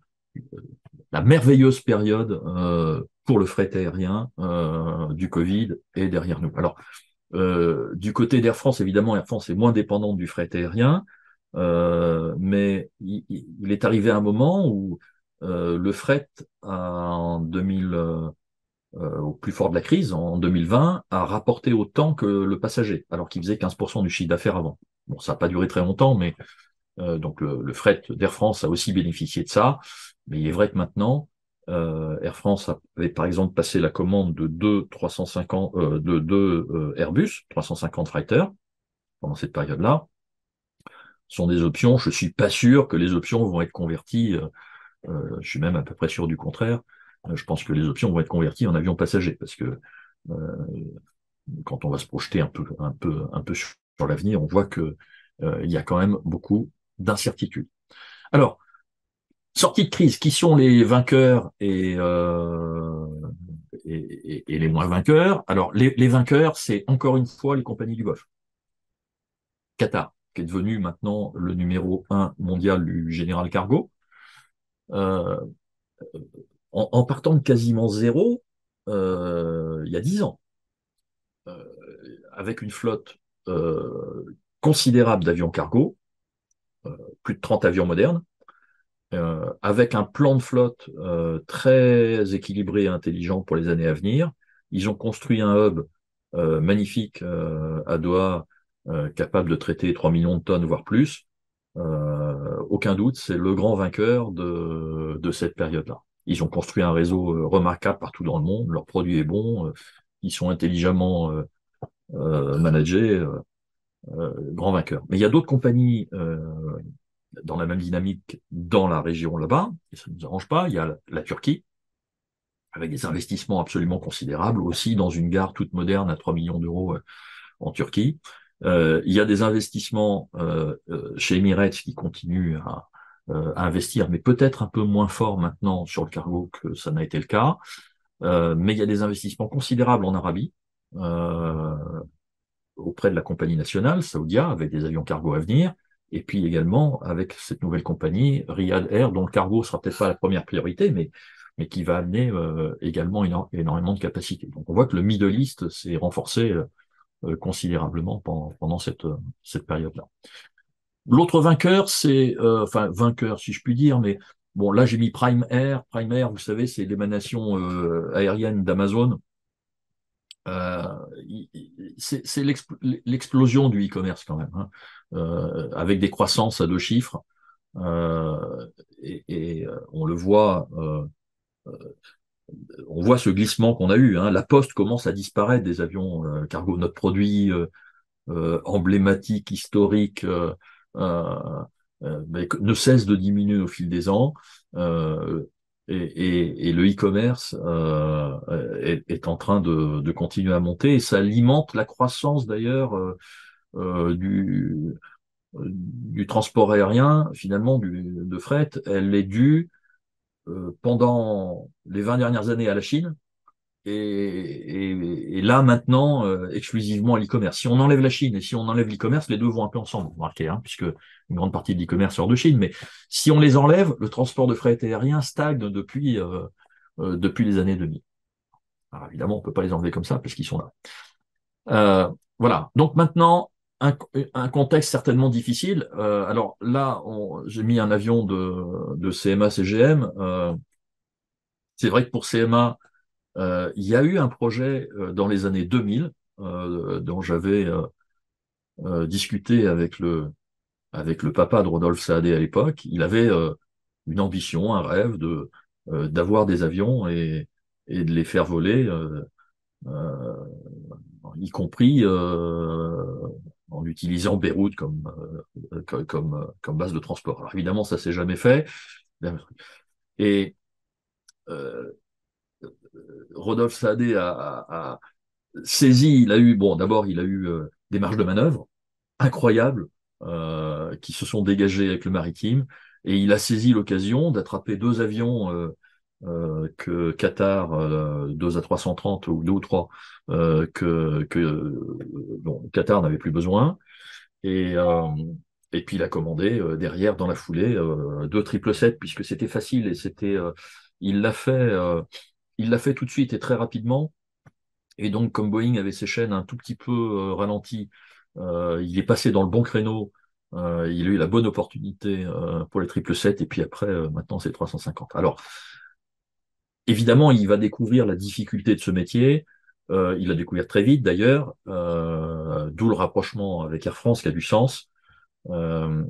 la merveilleuse période pour le fret aérien du Covid est derrière nous. Alors, du côté d'Air France, évidemment, Air France est moins dépendante du fret aérien, mais il est arrivé un moment où le fret en 2000, au plus fort de la crise, en 2020, a rapporté autant que le passager, alors qu'il faisait 15% du chiffre d'affaires avant. Bon, ça n'a pas duré très longtemps, mais donc le fret d'Air France a aussi bénéficié de ça. Mais il est vrai que maintenant, Air France avait par exemple passé la commande de deux Airbus 350 Freighter pendant cette période-là. Ce sont des options. Je suis pas sûr que les options vont être converties. Je suis même à peu près sûr du contraire. Je pense que les options vont être converties en avions passagers parce que quand on va se projeter un peu sur l'avenir, on voit que il y a quand même beaucoup d'incertitudes. Alors, sortie de crise, qui sont les vainqueurs et les moins vainqueurs? Alors, les vainqueurs, c'est encore une fois les compagnies du Golfe. Qatar, qui est devenu maintenant le numéro 1 mondial du General Cargo. Euh, en partant de quasiment zéro, il y a 10 ans, euh, avec une flotte considérable d'avions cargo, plus de 30 avions modernes, avec un plan de flotte très équilibré et intelligent pour les années à venir. Ils ont construit un hub magnifique à Doha, capable de traiter 3 millions de tonnes, voire plus. Aucun doute, c'est le grand vainqueur de cette période-là. Ils ont construit un réseau remarquable partout dans le monde. Leur produit est bon. Ils sont intelligemment managés, grands vainqueurs. Mais il y a d'autres compagnies dans la même dynamique dans la région là-bas, et ça ne nous arrange pas. Il y a la Turquie, avec des investissements absolument considérables, aussi dans une gare toute moderne à 3 millions d'euros en Turquie. Il y a des investissements chez Emirates qui continuent à investir, mais peut-être un peu moins fort maintenant sur le cargo que ça n'a été le cas. Mais il y a des investissements considérables en Arabie, euh, auprès de la compagnie nationale, Saoudia, avec des avions cargo à venir, et puis également avec cette nouvelle compagnie, Riyad Air, dont le cargo sera peut-être pas la première priorité, mais qui va amener également énormément de capacités. Donc on voit que le Middle East s'est renforcé considérablement pendant cette période-là. L'autre vainqueur, c'est, enfin vainqueur si je puis dire, mais bon là j'ai mis Prime Air. Prime Air, vous savez, c'est l'émanation aérienne d'Amazon. Euh, c'est l'explosion du e-commerce quand même, hein, avec des croissances à 2 chiffres. On le voit, on voit ce glissement qu'on a eu, hein. La Poste commence à disparaître des avions cargo. Notre produit emblématique, historique, euh, ne cesse de diminuer au fil des ans. Euh, et le e-commerce est en train de continuer à monter, et ça alimente la croissance d'ailleurs euh, du, du transport aérien, finalement de fret. Elle est due pendant les 20 dernières années à la Chine, et là maintenant exclusivement à l'e-commerce. Si on enlève la Chine et si on enlève l'e-commerce, les deux vont un peu ensemble, vous remarquez, hein, puisque une grande partie de l'e-commerce sort de Chine. Mais si on les enlève, le transport de fret aérien stagne depuis les années 2000. Alors évidemment, on ne peut pas les enlever comme ça parce qu'ils sont là. Voilà. Donc maintenant, un contexte certainement difficile. Alors là, j'ai mis un avion de CMA CGM. C'est vrai que pour CMA, il y a eu un projet dans les années 2000 dont j'avais discuté avec le papa de Rodolphe Saadé à l'époque. Il avait une ambition, un rêve d'avoir des avions et de les faire voler, euh, y compris en utilisant Beyrouth comme base de transport. Alors évidemment, ça s'est jamais fait. Et euh, Rodolphe Saadé a saisi, il a eu, bon, d'abord, il a eu des marges de manœuvre incroyables qui se sont dégagées avec le maritime, et il a saisi l'occasion d'attraper 2 avions que Qatar 2 A330 ou 2 ou 3 dont Qatar n'avait plus besoin, et et puis il a commandé derrière dans la foulée 2 777 puisque c'était facile, et il l'a fait tout de suite et très rapidement. Et donc, comme Boeing avait ses chaînes un tout petit peu ralenties, il est passé dans le bon créneau. Il a eu la bonne opportunité pour les 777, et puis après, maintenant, c'est 350. Alors, évidemment, il va découvrir la difficulté de ce métier. Il l'a découvert très vite, d'ailleurs, d'où le rapprochement avec Air France qui a du sens. Euh,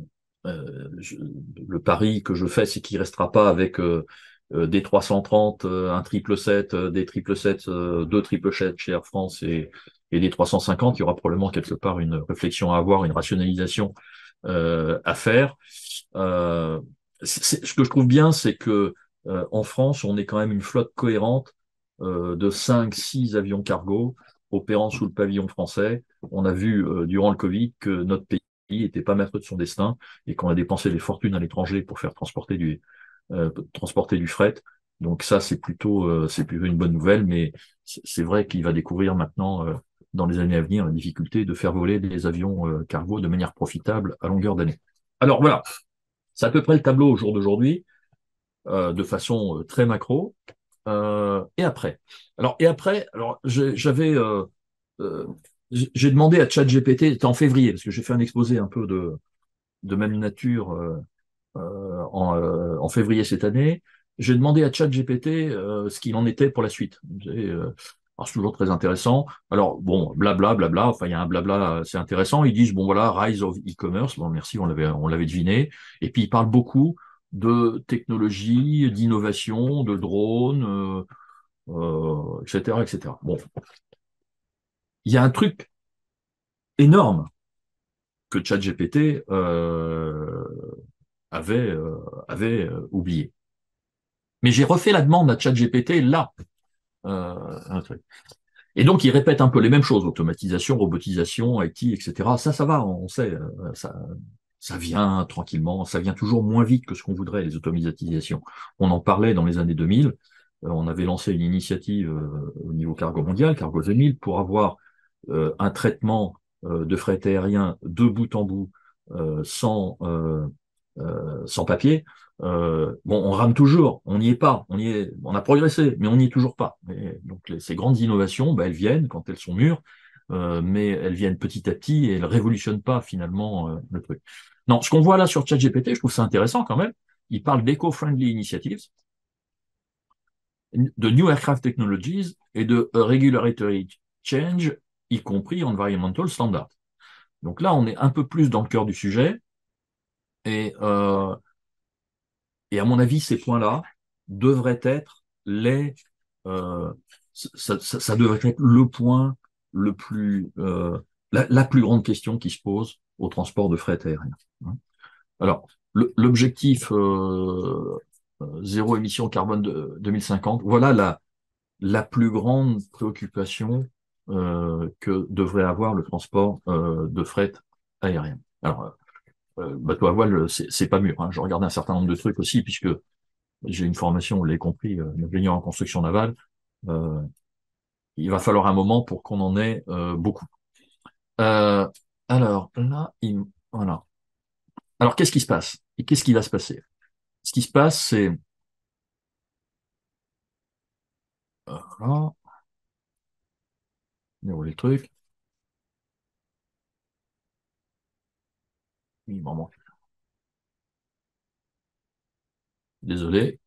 le pari que je fais, c'est qu'il ne restera pas avec des 330, un 777, des 777, 2 777 chez Air France et des 350. Il y aura probablement quelque part une réflexion à avoir, une rationalisation à faire. Euh, ce que je trouve bien, c'est que en France, on est quand même une flotte cohérente de 5, 6 avions cargo opérant sous le pavillon français. On a vu durant le Covid que notre pays n'était pas maître de son destin et qu'on a dépensé des fortunes à l'étranger pour faire transporter du fret. Donc ça, c'est plutôt une bonne nouvelle, mais c'est vrai qu'il va découvrir maintenant, dans les années à venir, la difficulté de faire voler des avions cargo de manière profitable à longueur d'année. Alors voilà, c'est à peu près le tableau au jour d'aujourd'hui, de façon très macro. Et après. Alors euh, j'ai demandé à ChatGPT, c'était en février, parce que j'ai fait un exposé un peu de même nature en février cette année. J'ai demandé à ChatGPT ce qu'il en était pour la suite. Alors c'est toujours très intéressant. Alors bon, blabla, blabla, enfin il y a un blabla assez intéressant. Ils disent bon voilà, Rise of e-commerce. Bon merci, on l'avait deviné. Et puis ils parlent beaucoup de technologie, d'innovation, de drones, etc., etc. Bon, il y a un truc énorme que ChatGPT avait oublié. Mais j'ai refait la demande à ChatGPT là, un truc. Et donc, il répète un peu les mêmes choses, automatisation, robotisation, IT, etc. Ça va, on sait, ça vient tranquillement, ça vient toujours moins vite que ce qu'on voudrait, les automatisations. On en parlait dans les années 2000, on avait lancé une initiative au niveau Cargo Mondial, Cargo 2000, pour avoir un traitement de fret aérien de bout en bout, sans papier. Bon, on rame toujours, on n'y est pas, on a progressé, mais on n'y est toujours pas. Et donc ces grandes innovations, elles viennent quand elles sont mûres, mais elles viennent petit à petit et elles révolutionnent pas finalement le truc. Non, ce qu'on voit là sur ChatGPT, je trouve ça intéressant quand même. Il parle d'eco-friendly initiatives, de new aircraft technologies et de regulatory change, y compris environmental standards. Donc là, on est un peu plus dans le cœur du sujet. Et, euh, et à mon avis, ces points-là devraient être euh, ça devrait être le point le plus, la plus grande question qui se pose au transport de fret aérien. Alors, l'objectif zéro émission carbone de 2050, voilà la plus grande préoccupation que devrait avoir le transport de fret aérien. Alors, bateau à voile, c'est pas mûr. Hein. Je regardais un certain nombre de trucs aussi, puisque j'ai une formation, vous l'avez compris, ingénieur en construction navale. Euh, il va falloir un moment pour qu'on en ait beaucoup. Euh, alors, là, voilà. Alors, qu'est-ce qui se passe? Et qu'est-ce qui va se passer? Ce qui se passe, c'est... Voilà, dérouler le truc. Il m'en manque. Désolé,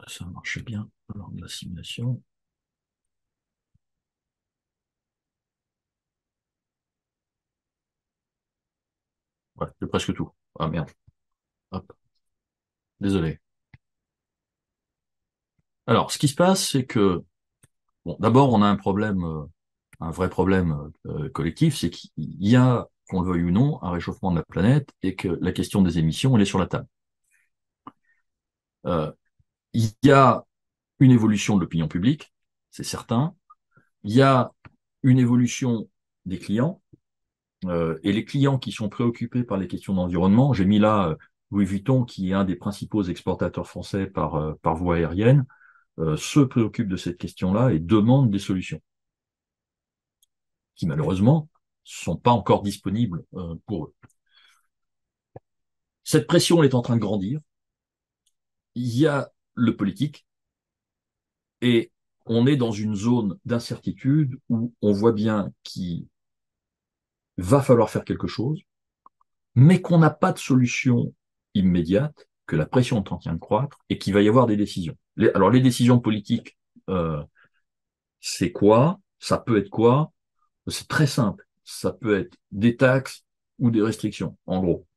ça marche bien lors de la simulation. Ouais, c'est presque tout. Ah merde. Hop. Désolé. Alors, ce qui se passe, c'est que, bon, d'abord, on a un problème, un vrai problème collectif, c'est qu'il y a, qu'on le veuille ou non, un réchauffement de la planète et que la question des émissions, elle est sur la table. Euh, il y a une évolution de l'opinion publique, c'est certain. Il y a une évolution des clients, et les clients qui sont préoccupés par les questions d'environnement. J'ai mis là Louis Vuitton, qui est un des principaux exportateurs français par voie aérienne, se préoccupe de cette question-là et demande des solutions qui malheureusement sont pas encore disponibles pour eux. Cette pression est en train de grandir. Il y a le politique et on est dans une zone d'incertitude où on voit bien qu'il va falloir faire quelque chose, mais qu'on n'a pas de solution immédiate, que la pression est en train de croître et qu'il va y avoir des décisions. Alors les décisions politiques, c'est quoi? Ça peut être quoi? C'est très simple. Ça peut être des taxes ou des restrictions, en gros.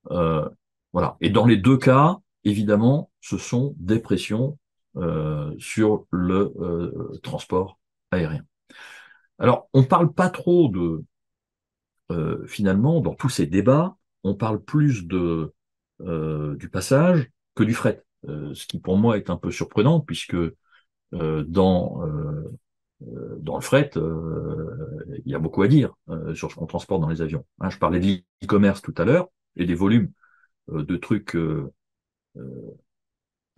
Voilà. Et dans les deux cas, évidemment, ce sont des pressions sur le transport aérien. Alors, on ne parle pas trop finalement, dans tous ces débats, on parle plus du passage que du fret. Ce qui pour moi est un peu surprenant, puisque dans le fret, il y a beaucoup à dire sur ce qu'on transporte dans les avions. Hein, je parlais de l'e-commerce tout à l'heure et des volumes de trucs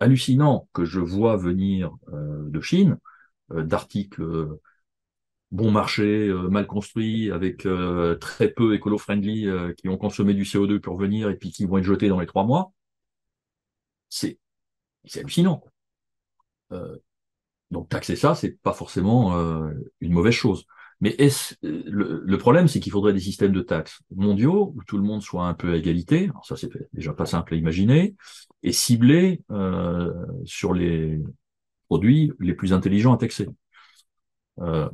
hallucinants que je vois venir de Chine, d'articles bon marché, mal construits, avec très peu écolo-friendly, qui ont consommé du CO2 pour venir et puis qui vont être jetés dans les 3 mois. C'est hallucinant. Euh, Donc taxer ça, c'est pas forcément une mauvaise chose. Mais le problème, c'est qu'il faudrait des systèmes de taxes mondiaux où tout le monde soit un peu à égalité. Alors ça, c'est déjà pas simple à imaginer, et ciblé sur les produits les plus intelligents à taxer. Euh,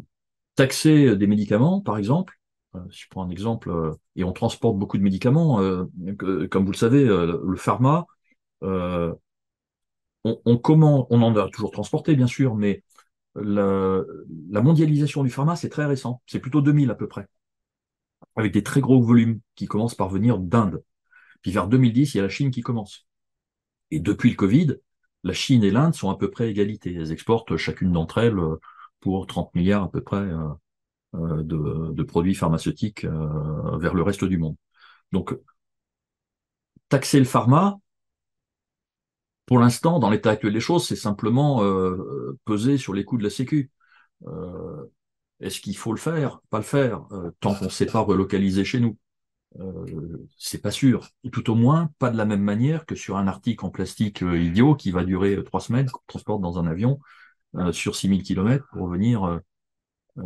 Taxer des médicaments, par exemple, si je prends un exemple, et on transporte beaucoup de médicaments, comme vous le savez, le pharma, euh, on en a toujours transporté, bien sûr, mais la, la mondialisation du pharma, c'est très récent. C'est plutôt 2000 à peu près, avec des très gros volumes qui commencent par venir d'Inde. Puis vers 2010, il y a la Chine qui commence. Et depuis le Covid, la Chine et l'Inde sont à peu près à égalité. Elles exportent chacune d'entre elles pour 30 milliards à peu près de produits pharmaceutiques vers le reste du monde. Donc, taxer le pharma, pour l'instant, dans l'état actuel des choses, c'est simplement peser sur les coûts de la Sécu. Euh, Est-ce qu'il faut le faire? Pas le faire, tant qu'on ne sait pas relocaliser chez nous. C'est pas sûr. Ou tout au moins, pas de la même manière que sur un article en plastique idiot qui va durer 3 semaines, qu'on transporte dans un avion sur 6000 kilomètres pour venir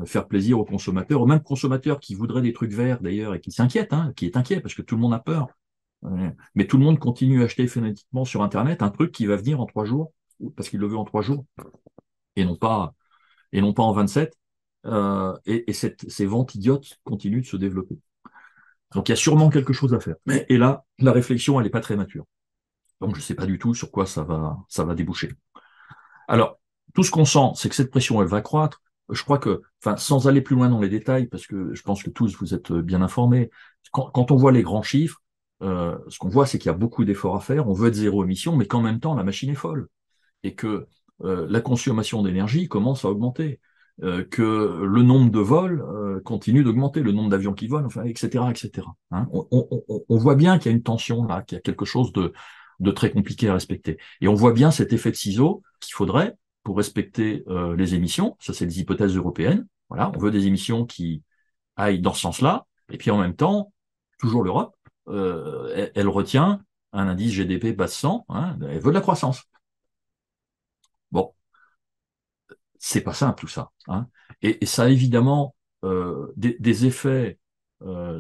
faire plaisir aux consommateurs, aux mêmes consommateurs qui voudraient des trucs verts d'ailleurs et qui s'inquiètent, hein, qui est inquiet parce que tout le monde a peur. Mais tout le monde continue à acheter frénétiquement sur Internet un truc qui va venir en 3 jours, parce qu'il le veut en 3 jours, et non pas, et non pas en 27. Et ces ventes idiotes continuent de se développer. Donc il y a sûrement quelque chose à faire. Et là, la réflexion, elle n'est pas très mature. Donc je ne sais pas du tout sur quoi ça va déboucher. Alors, tout ce qu'on sent, c'est que cette pression, elle va croître. Je crois que, enfin, sans aller plus loin dans les détails, parce que je pense que tous vous êtes bien informés, quand on voit les grands chiffres, ce qu'on voit, c'est qu'il y a beaucoup d'efforts à faire. On veut être zéro émission, mais qu'en même temps, la machine est folle et que la consommation d'énergie commence à augmenter, que le nombre de vols continue d'augmenter, le nombre d'avions qui volent, enfin, etc., etc. Hein. On voit bien qu'il y a une tension là, qu'il y a quelque chose de très compliqué à respecter. Et on voit bien cet effet de ciseau qu'il faudrait pour respecter les émissions. Ça, c'est les hypothèses européennes. Voilà, on veut des émissions qui aillent dans ce sens-là. Et puis en même temps, toujours l'Europe, elle retient un indice GDP bas de 100, hein, elle veut de la croissance. Bon, c'est pas simple tout ça. Hein. Et ça a évidemment des effets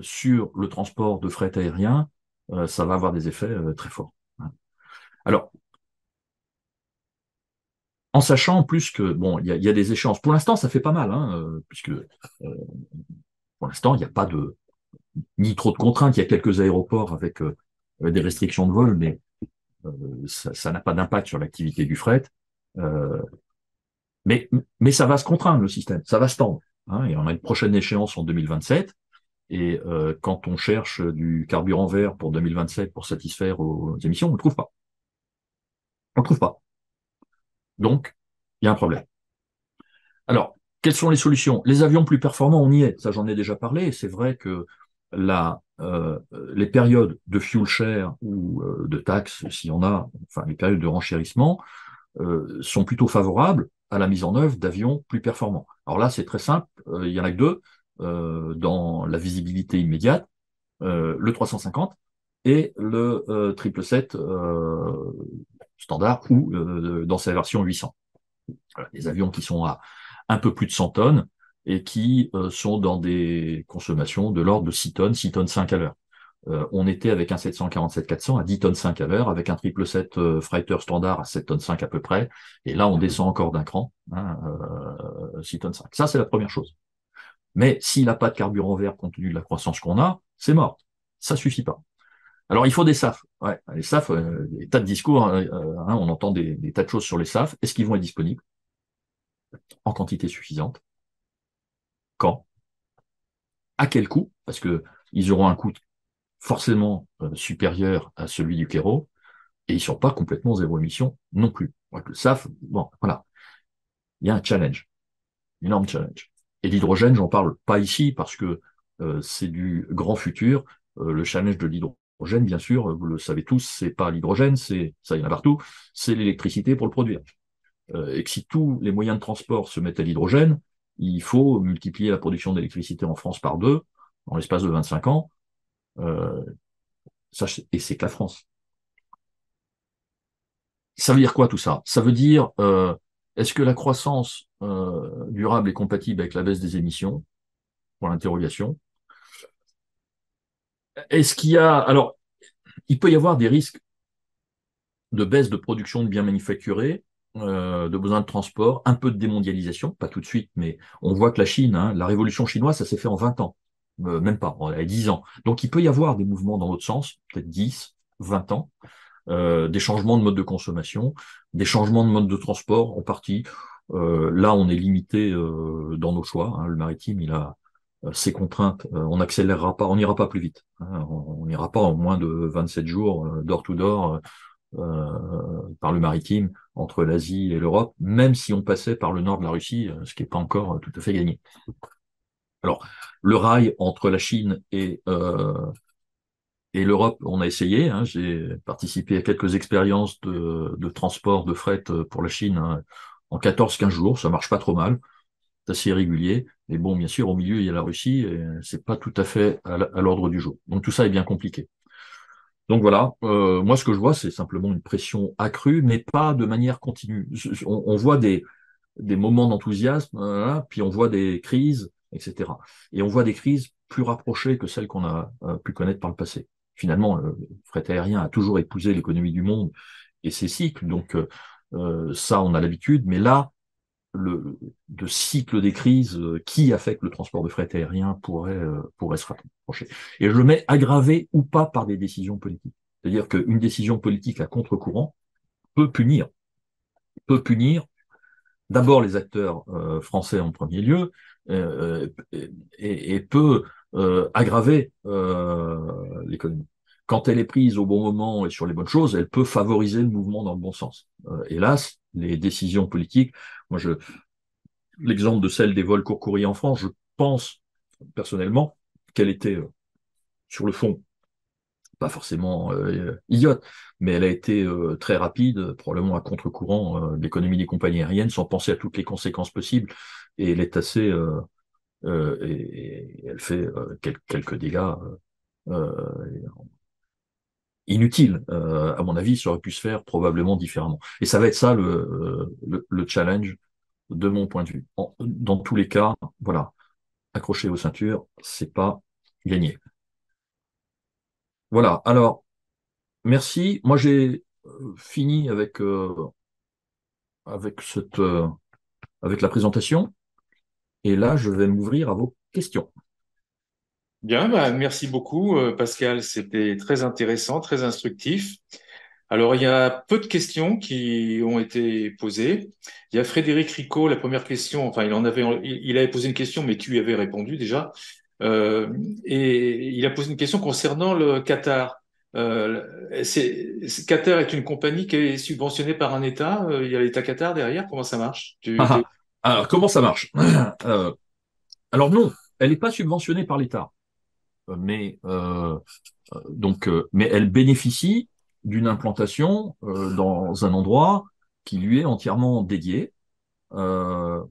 sur le transport de fret aérien, ça va avoir des effets très forts. Hein. Alors, en sachant en plus que, bon, il y a des échéances. Pour l'instant, ça fait pas mal, hein, puisque pour l'instant, il n'y a pas de ni trop de contraintes. Il y a quelques aéroports avec des restrictions de vol, mais ça n'a pas d'impact sur l'activité du fret. Euh, mais ça va se contraindre, le système, ça va se tendre. Hein, et on a une prochaine échéance en 2027. Et quand on cherche du carburant vert pour 2027 pour satisfaire aux émissions, on ne le trouve pas. On ne le trouve pas. Donc, il y a un problème. Alors, quelles sont les solutions? Les avions plus performants, on y est. Ça, j'en ai déjà parlé. C'est vrai que les périodes de fuel share ou de taxes, s'il y en a, enfin les périodes de renchérissement, sont plutôt favorables à la mise en œuvre d'avions plus performants. Alors là, c'est très simple. Il y en a que deux dans la visibilité immédiate, le 350 et le 777 standard ou dans sa version 800. Voilà, des avions qui sont à un peu plus de 100 tonnes et qui sont dans des consommations de l'ordre de 6 tonnes, 6 tonnes 5 à l'heure. On était avec un 747-400 à 10 tonnes 5 à l'heure, avec un 777 Freighter standard à 7 tonnes 5 à peu près, et là on descend encore d'un cran, hein, 6 tonnes 5. Ça c'est la première chose. Mais s'il n'a pas de carburant vert compte tenu de la croissance qu'on a, c'est mort. Ça suffit pas. Alors il faut des SAF. Ouais, les SAF, des tas de discours, hein, on entend des tas de choses sur les SAF. Est-ce qu'ils vont être disponibles en quantité suffisante? Quand? À quel coût? Parce que ils auront un coût forcément supérieur à celui du Kero, et ils ne sont pas complètement zéro émission non plus. Donc, le SAF, bon, voilà, il y a un challenge, un énorme challenge. Et l'hydrogène, j'en parle pas ici parce que c'est du grand futur. Le challenge de l'hydrogène, bien sûr, vous le savez tous, c'est pas l'hydrogène, c'est ça, il y en a partout, c'est l'électricité pour le produire. Et que si tous les moyens de transport se mettent à l'hydrogène, il faut multiplier la production d'électricité en France par 2 dans l'espace de 25 ans. Euh, et c'est que la France. Ça veut dire quoi tout ça? Ça veut dire, est-ce que la croissance durable est compatible avec la baisse des émissions? Pour l'interrogation. Est-ce qu'il y a... Alors, il peut y avoir des risques de baisse de production de biens manufacturés, de besoins de transport, un peu de démondialisation, pas tout de suite, mais on voit que la Chine, hein, la révolution chinoise, ça s'est fait en 20 ans. même pas, on a 10 ans. Donc il peut y avoir des mouvements dans l'autre sens, peut-être 10, 20 ans, des changements de mode de consommation, des changements de mode de transport en partie. Là, on est limité dans nos choix, hein. Le maritime, il a ses contraintes. On n'accélérera pas, on n'ira pas plus vite, hein. On n'ira pas en moins de 27 jours, door to door, par le maritime, entre l'Asie et l'Europe, même si on passait par le nord de la Russie, ce qui n'est pas encore tout à fait gagné. Alors, le rail entre la Chine et l'Europe, on a essayé, hein. J'ai participé à quelques expériences de transport de fret pour la Chine, hein, en 14-15 jours. Ça marche pas trop mal, c'est assez régulier. Mais bon, bien sûr, au milieu, il y a la Russie et c'est pas tout à fait à l'ordre du jour. Donc tout ça est bien compliqué. Donc voilà, moi ce que je vois, c'est simplement une pression accrue, mais pas de manière continue. On voit des moments d'enthousiasme, puis on voit des crises, etc. Et on voit des crises plus rapprochées que celles qu'on a pu connaître par le passé. Finalement, le fret aérien a toujours épousé l'économie du monde et ses cycles, donc ça, on a l'habitude, mais là, de cycle des crises qui affectent le transport de fret aérien pourrait se rapprocher. Et je le mets aggravé ou pas par des décisions politiques. C'est-à-dire qu'une décision politique à contre-courant peut punir d'abord les acteurs français en premier lieu, et peut aggraver l'économie. Quand elle est prise au bon moment et sur les bonnes choses, elle peut favoriser le mouvement dans le bon sens. Hélas, les décisions politiques, moi l'exemple de celle des vols court courrier en France, je pense personnellement qu'elle était sur le fond pas forcément idiote, mais elle a été très rapide, probablement à contre-courant de l'économie des compagnies aériennes, sans penser à toutes les conséquences possibles. Et elle est assez, et elle fait quelques dégâts inutiles. À mon avis, ça aurait pu se faire probablement différemment. Et ça va être ça le challenge de mon point de vue. Dans tous les cas, voilà, accrocher aux ceintures, c'est pas gagné. Voilà. Alors, merci. Moi, j'ai fini avec la présentation. Et là, je vais m'ouvrir à vos questions. Bien, bah, merci beaucoup, Pascal. C'était très intéressant, très instructif. Alors, il y a peu de questions qui ont été posées. Il y a Frédéric Ricot, la première question, enfin, il avait posé une question, mais tu y avais répondu déjà. Et il a posé une question concernant le Qatar. Qatar est une compagnie qui est subventionnée par un État. Il y a l'État Qatar derrière. Comment ça marche? Alors, comment ça marche? Euh, alors non, elle n'est pas subventionnée par l'État, mais elle bénéficie d'une implantation dans un endroit qui lui est entièrement dédié. Euh,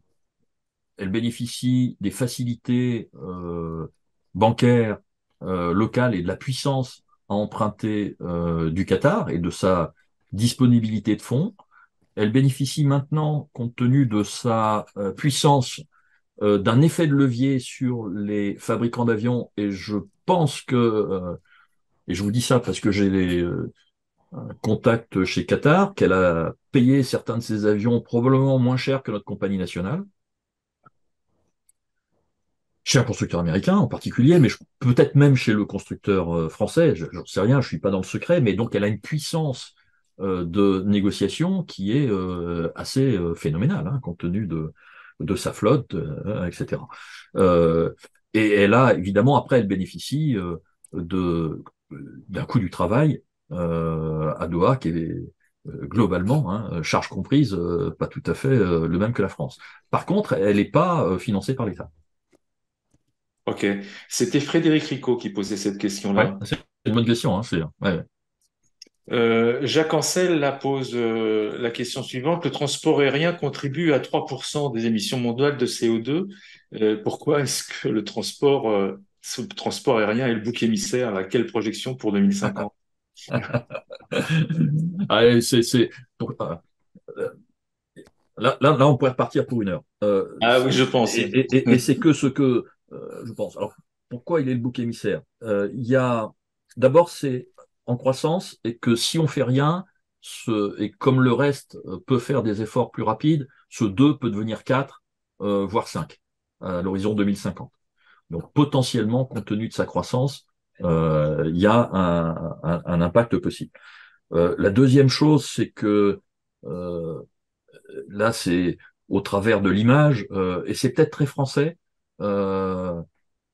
Elle bénéficie des facilités bancaires locales et de la puissance à emprunter du Qatar et de sa disponibilité de fonds. Elle bénéficie maintenant, compte tenu de sa puissance, d'un effet de levier sur les fabricants d'avions. Et je pense et je vous dis ça parce que j'ai les contacts chez Qatar, qu'elle a payé certains de ses avions probablement moins cher que notre compagnie nationale, chez un constructeur américain en particulier, mais peut-être même chez le constructeur français, je n'en sais rien, je ne suis pas dans le secret, mais donc elle a une puissance de négociation qui est assez phénoménale, hein, compte tenu de sa flotte, etc. Euh, et elle a, évidemment, après, elle bénéficie de, d'un coût du travail à Doha qui est globalement, hein, charge comprise, pas tout à fait le même que la France. Par contre, elle n'est pas financée par l'État. Ok. C'était Frédéric Ricot qui posait cette Ouais, question-là. c'est une bonne question, hein, ouais. Jacques Ancel la pose la question suivante. Le transport aérien contribue à 3% des émissions mondiales de CO2. Pourquoi est-ce que ce transport aérien est le bouc émissaire? À quelle projection pour 2050? Ah, euh, là, on pourrait repartir pour une heure. Ah oui, je pense. Et c'est que ce que je pense. Alors, pourquoi il est le bouc émissaire? D'abord, c'est en croissance et que si on fait rien, et comme le reste peut faire des efforts plus rapides, ce 2 peut devenir 4, voire 5 à l'horizon 2050. Donc potentiellement, compte tenu de sa croissance, il y a un impact possible. La deuxième chose, c'est que euh, là, c'est au travers de l'image, et c'est peut-être très français. Euh,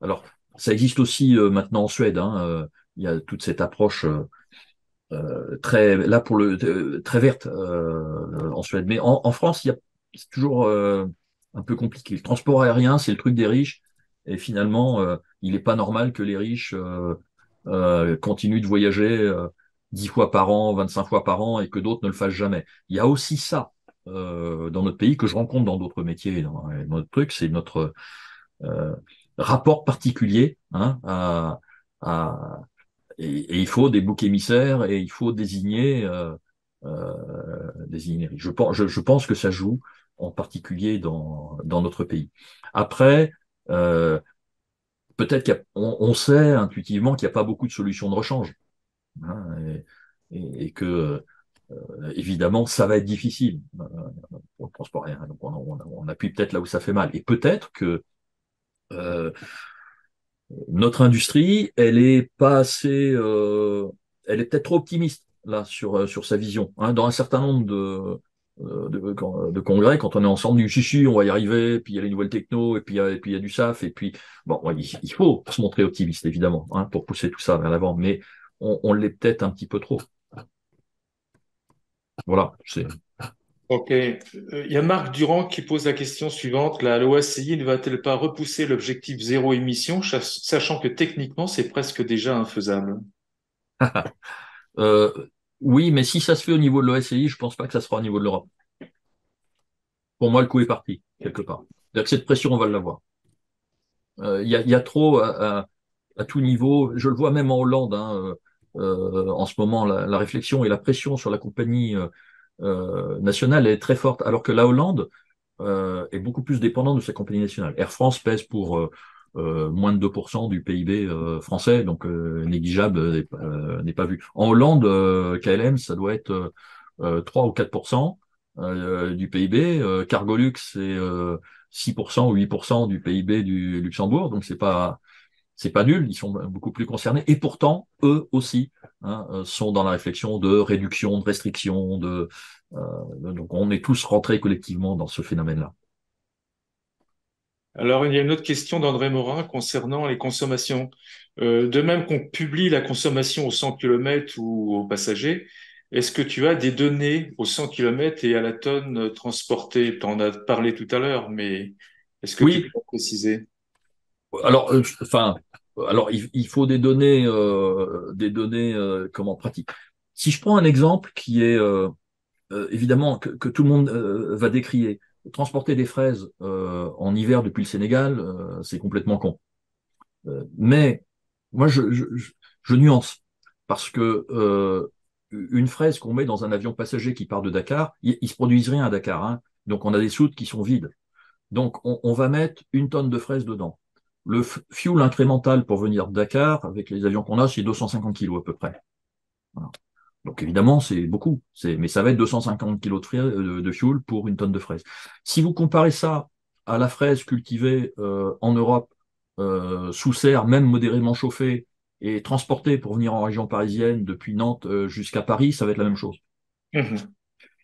alors, ça existe aussi maintenant en Suède. Hein, il y a toute cette approche très là pour le très verte en Suède. Mais en France, c'est toujours un peu compliqué. Le transport aérien, c'est le truc des riches, et finalement, il n'est pas normal que les riches continuent de voyager 10 fois par an, 25 fois par an, et que d'autres ne le fassent jamais. Il y a aussi ça dans notre pays que je rencontre dans d'autres métiers, dans notre truc, c'est notre euh, rapport particulier hein, à et il faut des boucs émissaires et il faut désigner. Je pense que ça joue en particulier dans notre pays. Après, euh, peut-être on sait intuitivement qu'il n'y a pas beaucoup de solutions de rechange hein, et que évidemment ça va être difficile pour le transport aérien. Donc on appuie peut-être là où ça fait mal. Et peut-être que euh, notre industrie, elle est pas assez, elle est peut-être trop optimiste là sur sa vision. Hein. Dans un certain nombre de congrès, quand on est ensemble, du chichi, on va y arriver, puis il y a les nouvelles techno, et puis il y a du SAF, et puis bon, ouais, il faut se montrer optimiste évidemment hein, pour pousser tout ça vers l'avant, mais on l'est peut-être un petit peu trop. Voilà, c'est. Ok. Il y a Marc Durand qui pose la question suivante. La loi CI ne va-t-elle pas repousser l'objectif zéro émission, sachant que techniquement, c'est presque déjà infaisable? Euh, oui, mais si ça se fait au niveau de l'OSCI, je pense pas que ça sera au niveau de l'Europe. Pour moi, le coup est parti quelque part. C'est-à-dire que cette pression, on va l'avoir. Il y a trop à tout niveau. Je le vois même en Hollande, hein, en ce moment, la réflexion et la pression sur la compagnie nationale est très forte, alors que la Hollande est beaucoup plus dépendante de sa compagnie nationale. Air France pèse pour moins de 2% du PIB français, donc négligeable n'est pas vu. En Hollande, KLM, ça doit être 3 ou 4% du PIB. Cargolux, c'est 6% ou 8% du PIB du Luxembourg, donc c'est pas nul, ils sont beaucoup plus concernés. Et pourtant, eux aussi hein, sont dans la réflexion de réduction, de restriction, donc on est tous rentrés collectivement dans ce phénomène-là. Alors, il y a une autre question d'André Morin concernant les consommations. De même qu'on publie la consommation au 100 km ou aux passagers, est-ce que tu as des données au 100 km et à la tonne transportée? Tu en as parlé tout à l'heure, mais est-ce que tu Oui, peux préciser? alors, enfin, alors il faut des données comment pratiques. Si je prends un exemple qui est évidemment que tout le monde va décrier, transporter des fraises en hiver depuis le Sénégal, c'est complètement con. Mais moi, je nuance parce que une fraise qu'on met dans un avion passager qui part de Dakar, il se produise rien à Dakar, hein. Donc on a des soutes qui sont vides. Donc on va mettre une tonne de fraises dedans. Le fuel incrémental pour venir de Dakar, avec les avions qu'on a, c'est 250 kilos à peu près. Voilà. Donc évidemment, c'est beaucoup, mais ça va être 250 kilos de fuel pour une tonne de fraises. Si vous comparez ça à la fraise cultivée en Europe, sous serre, même modérément chauffée, et transportée pour venir en région parisienne depuis Nantes jusqu'à Paris, ça va être la même chose. Mhm.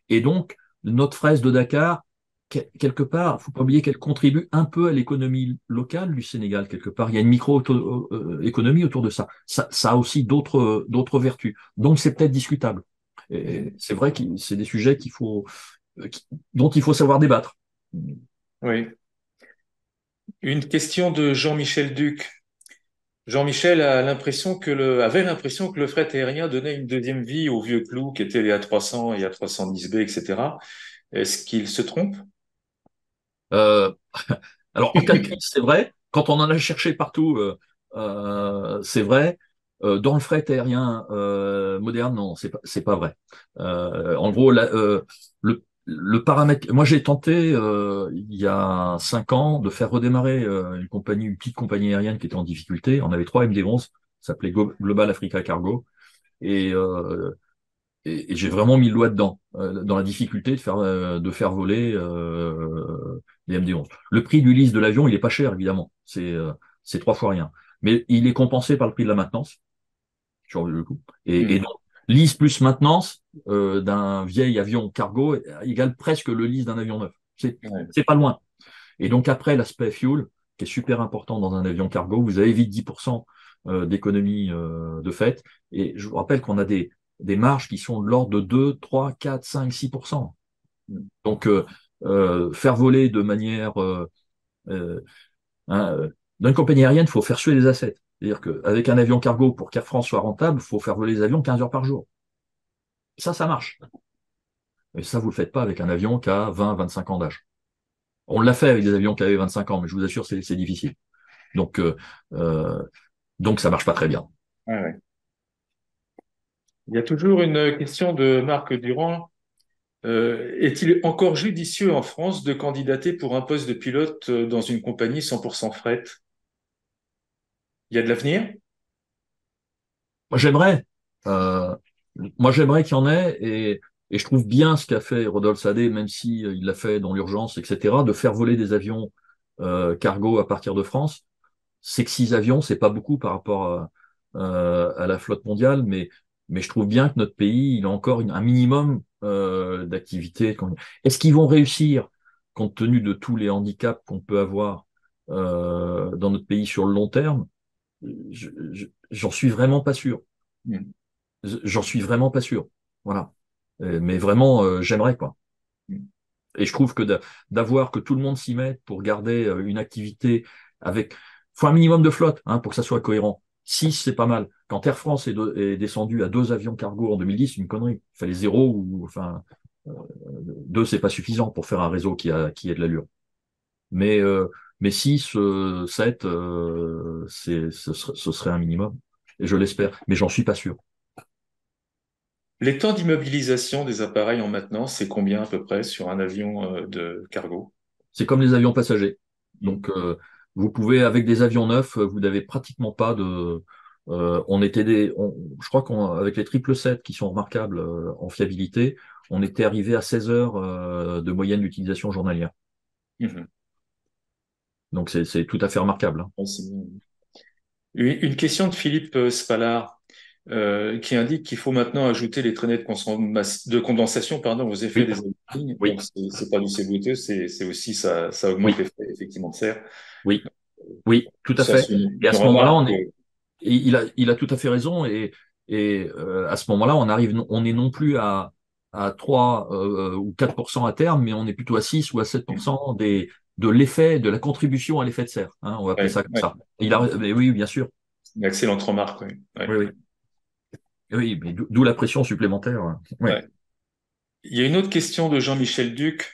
Et donc, notre fraise de Dakar, quelque part, il ne faut pas oublier qu'elle contribue un peu à l'économie locale du Sénégal, quelque part. Il y a une micro-économie autour de ça. Ça a aussi d'autres vertus. Donc, c'est peut-être discutable. Et c'est vrai que c'est des sujets dont il faut savoir débattre. Oui. Une question de Jean-Michel Duc. Jean-Michel avait l'impression que le fret aérien donnait une deuxième vie aux vieux clous qui étaient les A300 et A310B, etc. Est-ce qu'il se trompe? Euh, alors, en cas de crise, c'est vrai. Quand on en a cherché partout, c'est vrai. Dans le fret aérien moderne, non, c'est pas vrai. En gros, le paramètre. Moi, j'ai tenté il y a 5 ans de faire redémarrer une petite compagnie aérienne qui était en difficulté. On avait 3 MD-11, ça s'appelait Global Africa Cargo, et, euh, et j'ai vraiment mis le doigt dedans, dans la difficulté de faire voler les MD-11. Le prix du lease de l'avion, il est pas cher, évidemment. c'est 3 fois rien. Mais il est compensé par le prix de la maintenance, sur le coup. Et Mhm. donc, lease plus maintenance d'un vieil avion cargo égale presque le lease d'un avion neuf. Ouais. C'est pas loin. Et donc après, l'aspect fuel, qui est super important dans un avion cargo, vous avez vite 10% d'économie de fait. Et je vous rappelle qu'on a des marges qui sont de l'ordre de 2, 3, 4, 5, 6%. Mhm. Donc faire voler de manière euh, hein, dans une compagnie aérienne, il faut faire suer les assets. C'est-à-dire qu'avec un avion cargo, pour qu'Air France soit rentable, il faut faire voler les avions 15 heures par jour. Ça marche. Et ça, vous ne le faites pas avec un avion qui a 20, 25 ans d'âge. On l'a fait avec des avions qui avaient 25 ans, mais je vous assure, c'est difficile. Donc, euh, donc ça marche pas très bien. Ouais, ouais. Il y a toujours une question de Marc Durand. Est-il encore judicieux en France de candidater pour un poste de pilote dans une compagnie 100% fret? Il y a de l'avenir? Moi, j'aimerais, euh, moi, j'aimerais qu'il y en ait, et je trouve bien ce qu'a fait Rodolphe Sadé, même si il l'a fait dans l'urgence, etc., de faire voler des avions cargo à partir de France. C'est que 6 avions, c'est pas beaucoup par rapport à la flotte mondiale, mais je trouve bien que notre pays, il a encore un minimum d'activité. Est-ce qu'ils vont réussir, compte tenu de tous les handicaps qu'on peut avoir dans notre pays sur le long terme? J'en suis vraiment pas sûr. Mhm. J'en suis vraiment pas sûr. Voilà. Mais vraiment, j'aimerais quoi. Et je trouve que d'avoir que tout le monde s'y mette pour garder une activité avec, faut un minimum de flotte hein, pour que ça soit cohérent. 6, c'est pas mal. Quand Air France est descendu à 2 avions cargo en 2010, c'est une connerie. Il fallait 0 ou enfin 2, c'est pas suffisant pour faire un réseau qui ait de l'allure. Mais mais 6, 7, ce serait un minimum. Et je l'espère. Mais j'en suis pas sûr. Les temps d'immobilisation des appareils en maintenance, c'est combien à peu près sur un avion de cargo? C'est comme les avions passagers. Mhm. Donc, vous pouvez, avec des avions neufs, vous n'avez pratiquement pas de. On était je crois qu'avec les 777 qui sont remarquables en fiabilité, on était arrivé à 16 heures de moyenne d'utilisation journalière. Mhm. Donc, c'est tout à fait remarquable. Hein. Ouais, c'est bien. Une question de Philippe Spallard qui indique qu'il faut maintenant ajouter les traînées de condensation pardon, aux effets Oui, des avions. oui, Donc, c'est pas du CO2, c'est aussi ça augmente oui, l'effet effectivement de serre. oui, oui, tout à Ça, fait. c'est Et à une ce moment-là, remarque. il a tout à fait raison. Et à ce moment-là, on est non plus à 3 ou 4% à terme, mais on est plutôt à 6 ou à 7% de l'effet, de la contribution à l'effet de serre. Hein, on va appeler Ouais, ça comme ouais. ça. Mais oui, bien sûr. Une excellente remarque. Ouais. Ouais, Oui, oui. Oui, mais d'où la pression supplémentaire. Oui. ouais. Il y a une autre question de Jean-Michel Duc.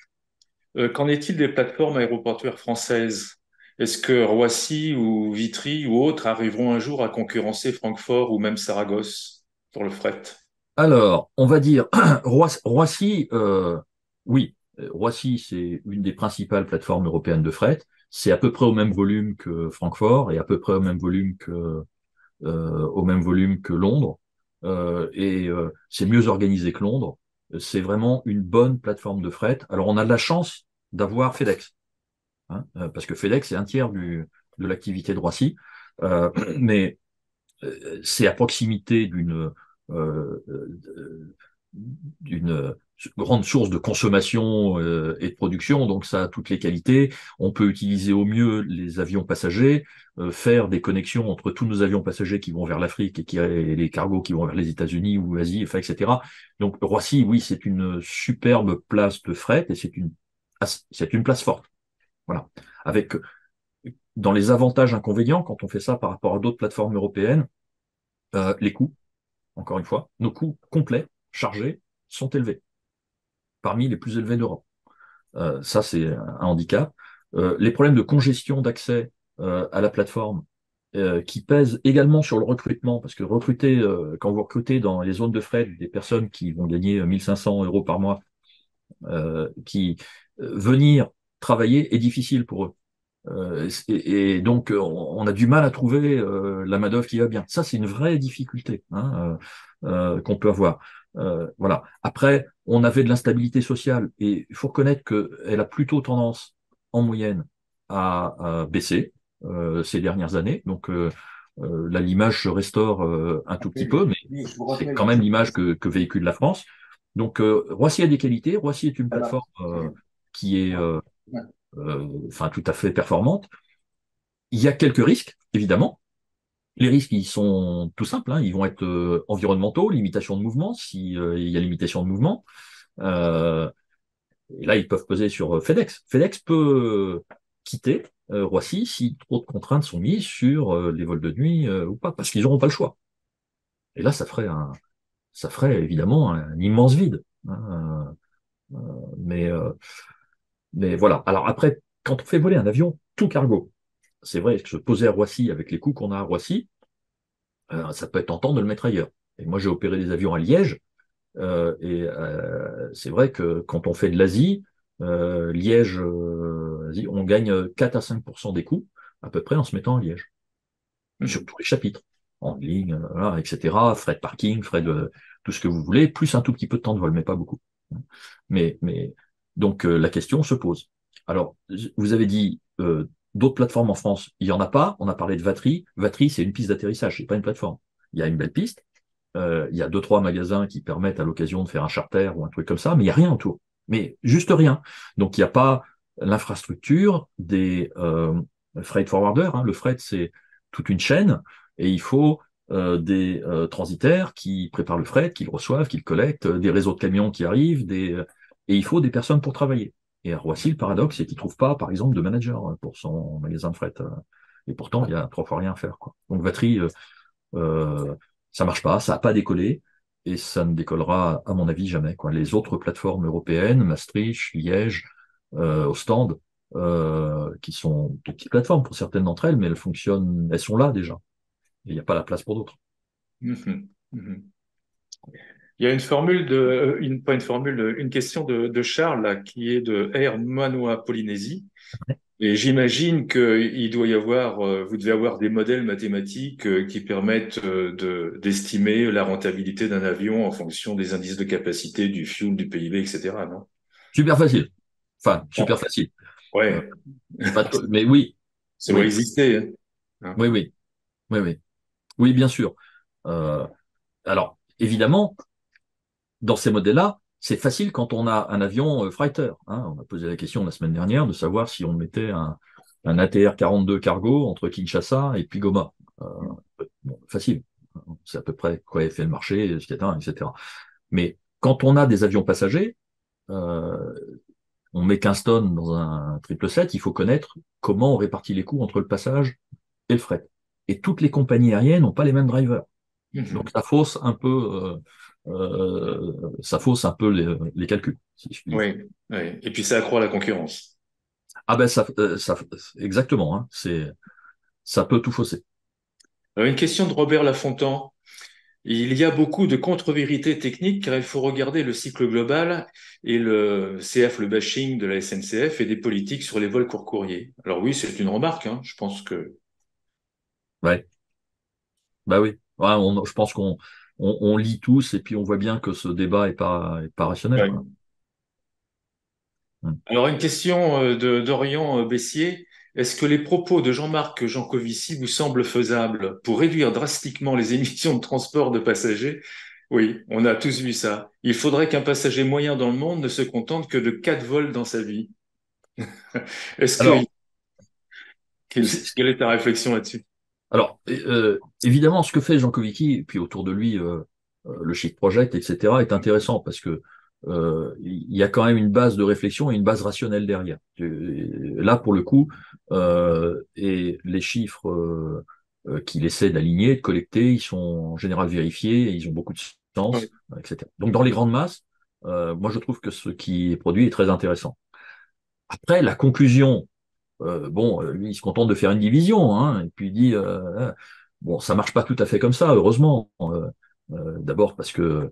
Qu'en est-il des plateformes aéroportuaires françaises? Est-ce que Roissy ou Vitry ou autres arriveront un jour à concurrencer Francfort ou même Saragosse pour le fret? Alors, on va dire Roissy, oui, Roissy, c'est une des principales plateformes européennes de fret. C'est à peu près au même volume que Francfort et à peu près au même volume que Londres. C'est mieux organisé que Londres. C'est vraiment une bonne plateforme de fret. Alors, on a de la chance d'avoir FedEx, hein, parce que FedEx est un tiers de l'activité de Roissy. Euh, mais c'est à proximité euh, euh, d'une grande source de consommation et de production, donc ça a toutes les qualités. On peut utiliser au mieux les avions passagers, faire des connexions entre tous nos avions passagers qui vont vers l'Afrique et les cargos qui vont vers les États-Unis ou l'Asie, enfin, etc. Donc Roissy, oui, c'est une superbe place de fret et c'est une place forte. Voilà. Avec dans les avantages inconvénients, quand on fait ça par rapport à d'autres plateformes européennes, les coûts, encore une fois, nos coûts complets, chargés, sont élevés, parmi les plus élevés d'Europe. Ça, c'est un handicap. Les problèmes de congestion d'accès à la plateforme qui pèsent également sur le recrutement, parce que quand vous recrutez dans les zones de frais des personnes qui vont gagner 1500 euros par mois, venir travailler est difficile pour eux. Et donc, on a du mal à trouver la main-d'œuvre qui va bien. Ça, c'est une vraie difficulté hein, qu'on peut avoir. Voilà. Après, on avait de l'instabilité sociale et il faut reconnaître qu'elle a plutôt tendance, en moyenne, à baisser. ces dernières années. Donc là, l'image se restaure un tout petit peu, mais c'est quand même l'image que véhicule la France. Donc Roissy a des qualités. Roissy est une plateforme qui est enfin tout à fait performante. Il y a quelques risques, évidemment. Les risques, ils sont tout simples, hein. Ils vont être environnementaux, limitation de mouvement, si il y a limitation de mouvement. Euh, et là, ils peuvent peser sur FedEx. FedEx peut quitter Roissy si trop de contraintes sont mises sur les vols de nuit ou pas, parce qu'ils n'auront pas le choix. Et là, ça ferait évidemment un immense vide, hein. Mais, euh, mais voilà. Alors après, quand on fait voler un avion tout cargo, c'est vrai que se poser à Roissy avec les coûts qu'on a à Roissy, ça peut être tentant de le mettre ailleurs. Et moi, j'ai opéré des avions à Liège. C'est vrai que quand on fait de l'Asie, Liège, Asie, on gagne 4 à 5% des coûts, à peu près, en se mettant à Liège, sur tous les chapitres, en ligne, voilà, etc., frais de parking, frais de tout ce que vous voulez, plus un tout petit peu de temps de vol, mais pas beaucoup. Mais donc la question se pose. Alors, vous avez dit d'autres plateformes en France, il n'y en a pas. On a parlé de Vatry. Vatry, c'est une piste d'atterrissage, c'est pas une plateforme. Il y a une belle piste. Il y a deux, trois magasins qui permettent à l'occasion de faire un charter ou un truc comme ça, mais il n'y a rien autour. Mais juste rien. Donc il n'y a pas l'infrastructure des freight forwarders, hein. Le freight, c'est toute une chaîne, et il faut des transitaires qui préparent le fret, qui le reçoivent, qui le collectent, des réseaux de camions qui arrivent, et il faut des personnes pour travailler. Et à Roissy, le paradoxe, c'est qu'ils ne trouvent pas, par exemple, de manager pour son magasin de fret. Et pourtant, il y a trois fois rien à faire, quoi. Donc Vatry, euh, ça marche pas, ça n'a pas décollé, et ça ne décollera, à mon avis, jamais, quoi. Les autres plateformes européennes, Maastricht, Liège, Ostende, qui sont de petites plateformes pour certaines d'entre elles, mais elles fonctionnent, elles sont là déjà. Il n'y a pas la place pour d'autres. Mhm. Mhm. Il y a une formule pas une formule, une question de Charles là, qui est de Air Manoa Polynésie. Et j'imagine qu'il doit y avoir, vous devez avoir des modèles mathématiques qui permettent d'estimer la rentabilité d'un avion en fonction des indices de capacité, du fuel, du PIB, etc., non? Super facile. Enfin, Ah, super facile. Euh, ouais, mais oui, ça doit oui, exister, hein. oui, oui, oui, oui, oui, bien sûr. Euh, alors, évidemment, dans ces modèles-là, c'est facile quand on a un avion freighter, hein. On a posé la question la semaine dernière de savoir si on mettait un ATR 42 cargo entre Kinshasa et puis Goma. Bon, facile. C'est à peu près quoi est fait le marché, etc. Mais quand on a des avions passagers, euh, on met 15 tonnes dans un 777, il faut connaître comment on répartit les coûts entre le passage et le fret. Et toutes les compagnies aériennes n'ont pas les mêmes drivers. Donc Mhm. ça fausse un peu les calculs, si je puis dire. Oui, oui. Et puis ça accroît la concurrence. Ah ben exactement, hein, ça peut tout fausser. Alors, une question de Robert Lafontant. Il y a beaucoup de contre-vérités techniques car il faut regarder le cycle global et le CF, le bashing de la SNCF et des politiques sur les vols court courriers. Alors oui, c'est une remarque, hein. Je pense que Ouais, bah oui. Ouais, je pense qu'on lit tous et puis on voit bien que ce débat est pas rationnel, ouais. quoi. Mm. Alors, une question de d'Orion Bessier. Est-ce que les propos de Jean-Marc Jancovici vous semblent faisables pour réduire drastiquement les émissions de transport de passagers? Oui, on a tous vu ça. Il faudrait qu'un passager moyen dans le monde ne se contente que de 4 vols dans sa vie. Est-ce que, Alors, quelle est ta réflexion là-dessus? évidemment, ce que fait Jean Covici, et puis autour de lui, le Shift Project, etc., est intéressant parce que il y a quand même une base de réflexion et une base rationnelle derrière. Là, pour le coup, et les chiffres qu'il essaie d'aligner, de collecter, ils sont en général vérifiés, et ils ont beaucoup de Oui. sens, etc. Donc, dans les grandes masses, moi, je trouve que ce qui est produit est très intéressant. Après, la conclusion bon, lui, il se contente de faire une division, hein, et puis il dit, bon, ça marche pas tout à fait comme ça, heureusement. D'abord parce que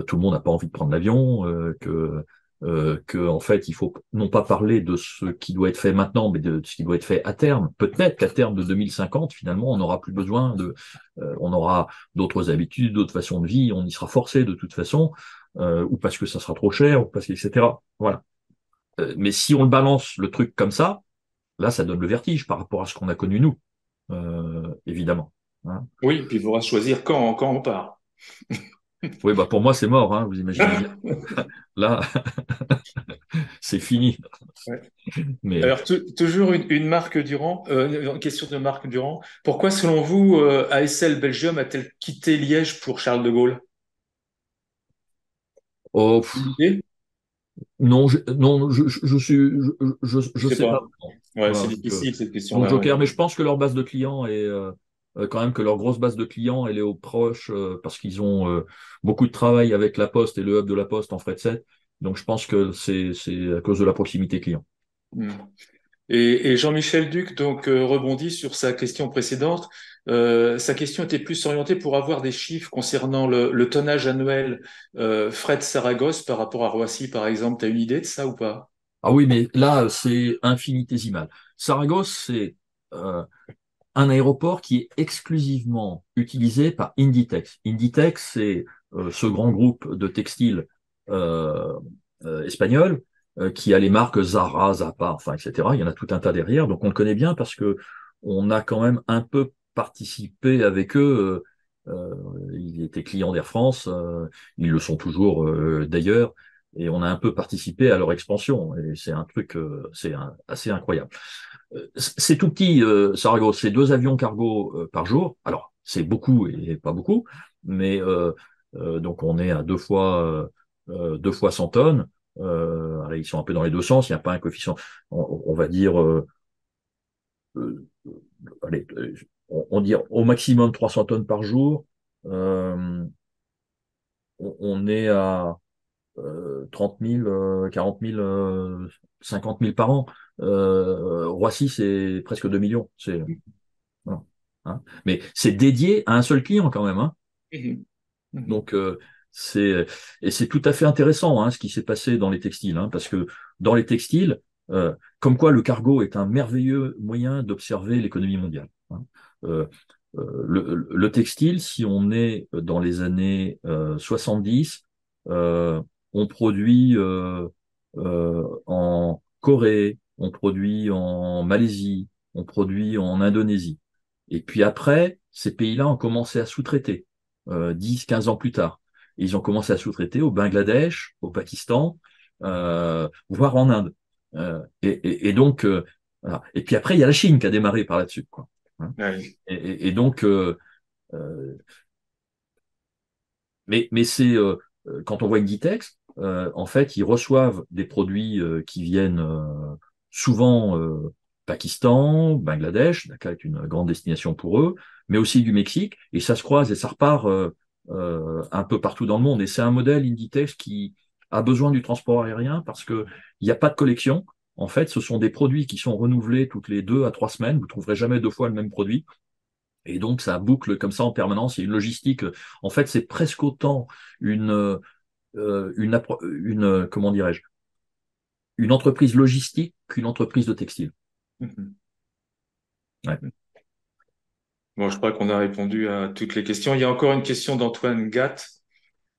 tout le monde n'a pas envie de prendre l'avion, que en fait, il faut non pas parler de ce qui doit être fait maintenant, mais de ce qui doit être fait à terme. Peut-être qu'à terme de 2050, finalement, on n'aura plus besoin on aura d'autres habitudes, d'autres façons de vie, on y sera forcé de toute façon, ou parce que ça sera trop cher, ou parce que, etc. Voilà. Mais si on le balance le truc comme ça, là, ça donne le vertige par rapport à ce qu'on a connu nous, évidemment. Hein. Oui, puis il faudra choisir quand on part. Oui, bah pour moi, c'est mort, hein, vous imaginez bien. Là, c'est fini. Ouais. Mais Alors, toujours une marque Durand, une question de Marc Durand. Pourquoi, selon vous, ASL Belgium a-t-elle quitté Liège pour Charles de Gaulle? oh, Une idée? non, non, Je je sais sais pas. pas. Ouais, c'est Voilà, difficile cette donc question-là. Ouais. Joker, mais je pense que leur base de clients est quand même que leur grosse base de clients, elle est aux proches parce qu'ils ont beaucoup de travail avec la Poste et le hub de la Poste en frais de 7. Donc je pense que c'est à cause de la proximité client. Hmm. Et Jean-Michel Duc donc rebondit sur sa question précédente. Sa question était plus orientée pour avoir des chiffres concernant le tonnage annuel fret Saragosse par rapport à Roissy, par exemple. Tu as une idée de ça ou pas? Ah oui, mais là c'est infinitésimal. Saragosse, c'est un aéroport qui est exclusivement utilisé par Inditex. Inditex, c'est ce grand groupe de textiles euh, espagnol qui a les marques Zara, Zappa, enfin, etc. Il y en a tout un tas derrière. Donc on le connaît bien parce que on a quand même un peu participé avec eux. Ils étaient clients d'Air France, ils le sont toujours d'ailleurs, et on a un peu participé à leur expansion. Et c'est un truc, assez incroyable. C'est tout petit, Saragosse, c'est 2 avions cargo par jour. Alors, c'est beaucoup et pas beaucoup, mais donc on est à 2 fois 100 tonnes. Allez, ils sont un peu dans les deux sens, il n'y a pas un coefficient, on va dire, euh, allez, on dit au maximum 300 tonnes par jour. Euh, on est à 30 000, 40 000, 50 000 par an. Roissy, c'est presque 2 millions. Voilà. Hein. Mais c'est dédié à un seul client quand même. Hein. Mhm. Mhm. Donc c'est et c'est tout à fait intéressant ce qui s'est passé dans les textiles, parce que dans les textiles, comme quoi le cargo est un merveilleux moyen d'observer l'économie mondiale. Hein. Euh, le textile, si on est dans les années 70, on produit en Corée, on produit en Malaisie, on produit en Indonésie. Et puis après, ces pays-là ont commencé à sous-traiter, 10, 15 ans plus tard. Et ils ont commencé à sous-traiter au Bangladesh, au Pakistan, voire en Inde. Et donc, voilà. Et puis après, il y a la Chine qui a démarré par là-dessus, quoi. Hein. Ouais. Et donc, euh, mais c'est quand on voit Inditex, en fait, ils reçoivent des produits qui viennent souvent Pakistan, Bangladesh, Dakar est une grande destination pour eux, mais aussi du Mexique, et ça se croise et ça repart un peu partout dans le monde. Et c'est un modèle Inditex qui a besoin du transport aérien parce que il n'y a pas de collection. En fait, ce sont des produits qui sont renouvelés toutes les 2 à 3 semaines. Vous trouverez jamais 2 fois le même produit. Et donc, ça boucle comme ça en permanence. Il y a une logistique. En fait, c'est presque autant comment dirais-je, une entreprise logistique qu'une entreprise de textile. Mhm. Ouais. Bon, je crois qu'on a répondu à toutes les questions. Il y a encore une question d'Antoine Gatt.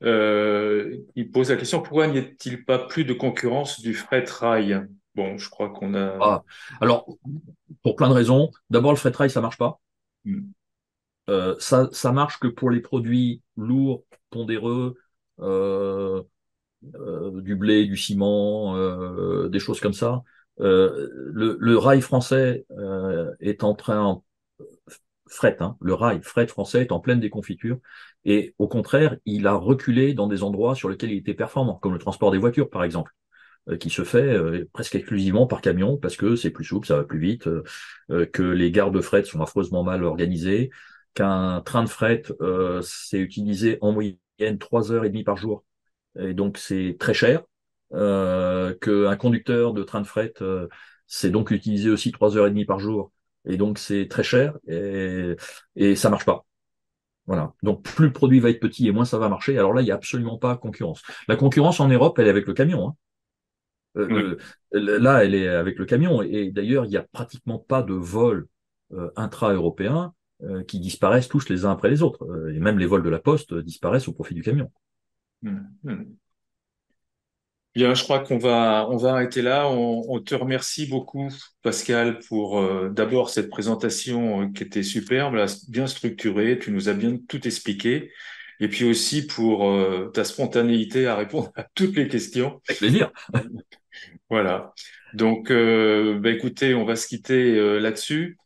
Il pose la question, pourquoi n'y a-t-il pas plus de concurrence du fret rail? Bon, je crois qu'on a... Ah. Alors, pour plein de raisons. D'abord, le fret rail, ça marche pas. Hmm. Ça marche que pour les produits lourds, pondéreux, euh, du blé, du ciment, des choses comme ça. Le rail français est en train, fret, le rail fret français est en pleine déconfiture et au contraire, il a reculé dans des endroits sur lesquels il était performant, comme le transport des voitures par exemple, qui se fait presque exclusivement par camion parce que c'est plus souple, ça va plus vite, que les gares de fret sont affreusement mal organisées, qu'un train de fret c'est utilisé en moyenne 3 heures et demie par jour et donc c'est très cher, qu'un conducteur de train de fret, c'est donc utilisé aussi 3 heures et demie par jour, et donc c'est très cher, et ça marche pas. Voilà. Donc plus le produit va être petit et moins ça va marcher. Alors là, il n'y a absolument pas de concurrence. La concurrence en Europe, elle est avec le camion. Hein. Oui. Là, elle est avec le camion. Et d'ailleurs, il n'y a pratiquement pas de vols intra-européens qui disparaissent tous les uns après les autres. Et même les vols de la Poste disparaissent au profit du camion. Hmm. Hmm. Bien, je crois on va arrêter là. On te remercie beaucoup, Pascal, pour d'abord cette présentation qui était superbe, là, bien structurée. Tu nous as bien tout expliqué. Et puis aussi pour ta spontanéité à répondre à toutes les questions. Avec plaisir. Voilà. Donc, écoutez, on va se quitter là-dessus.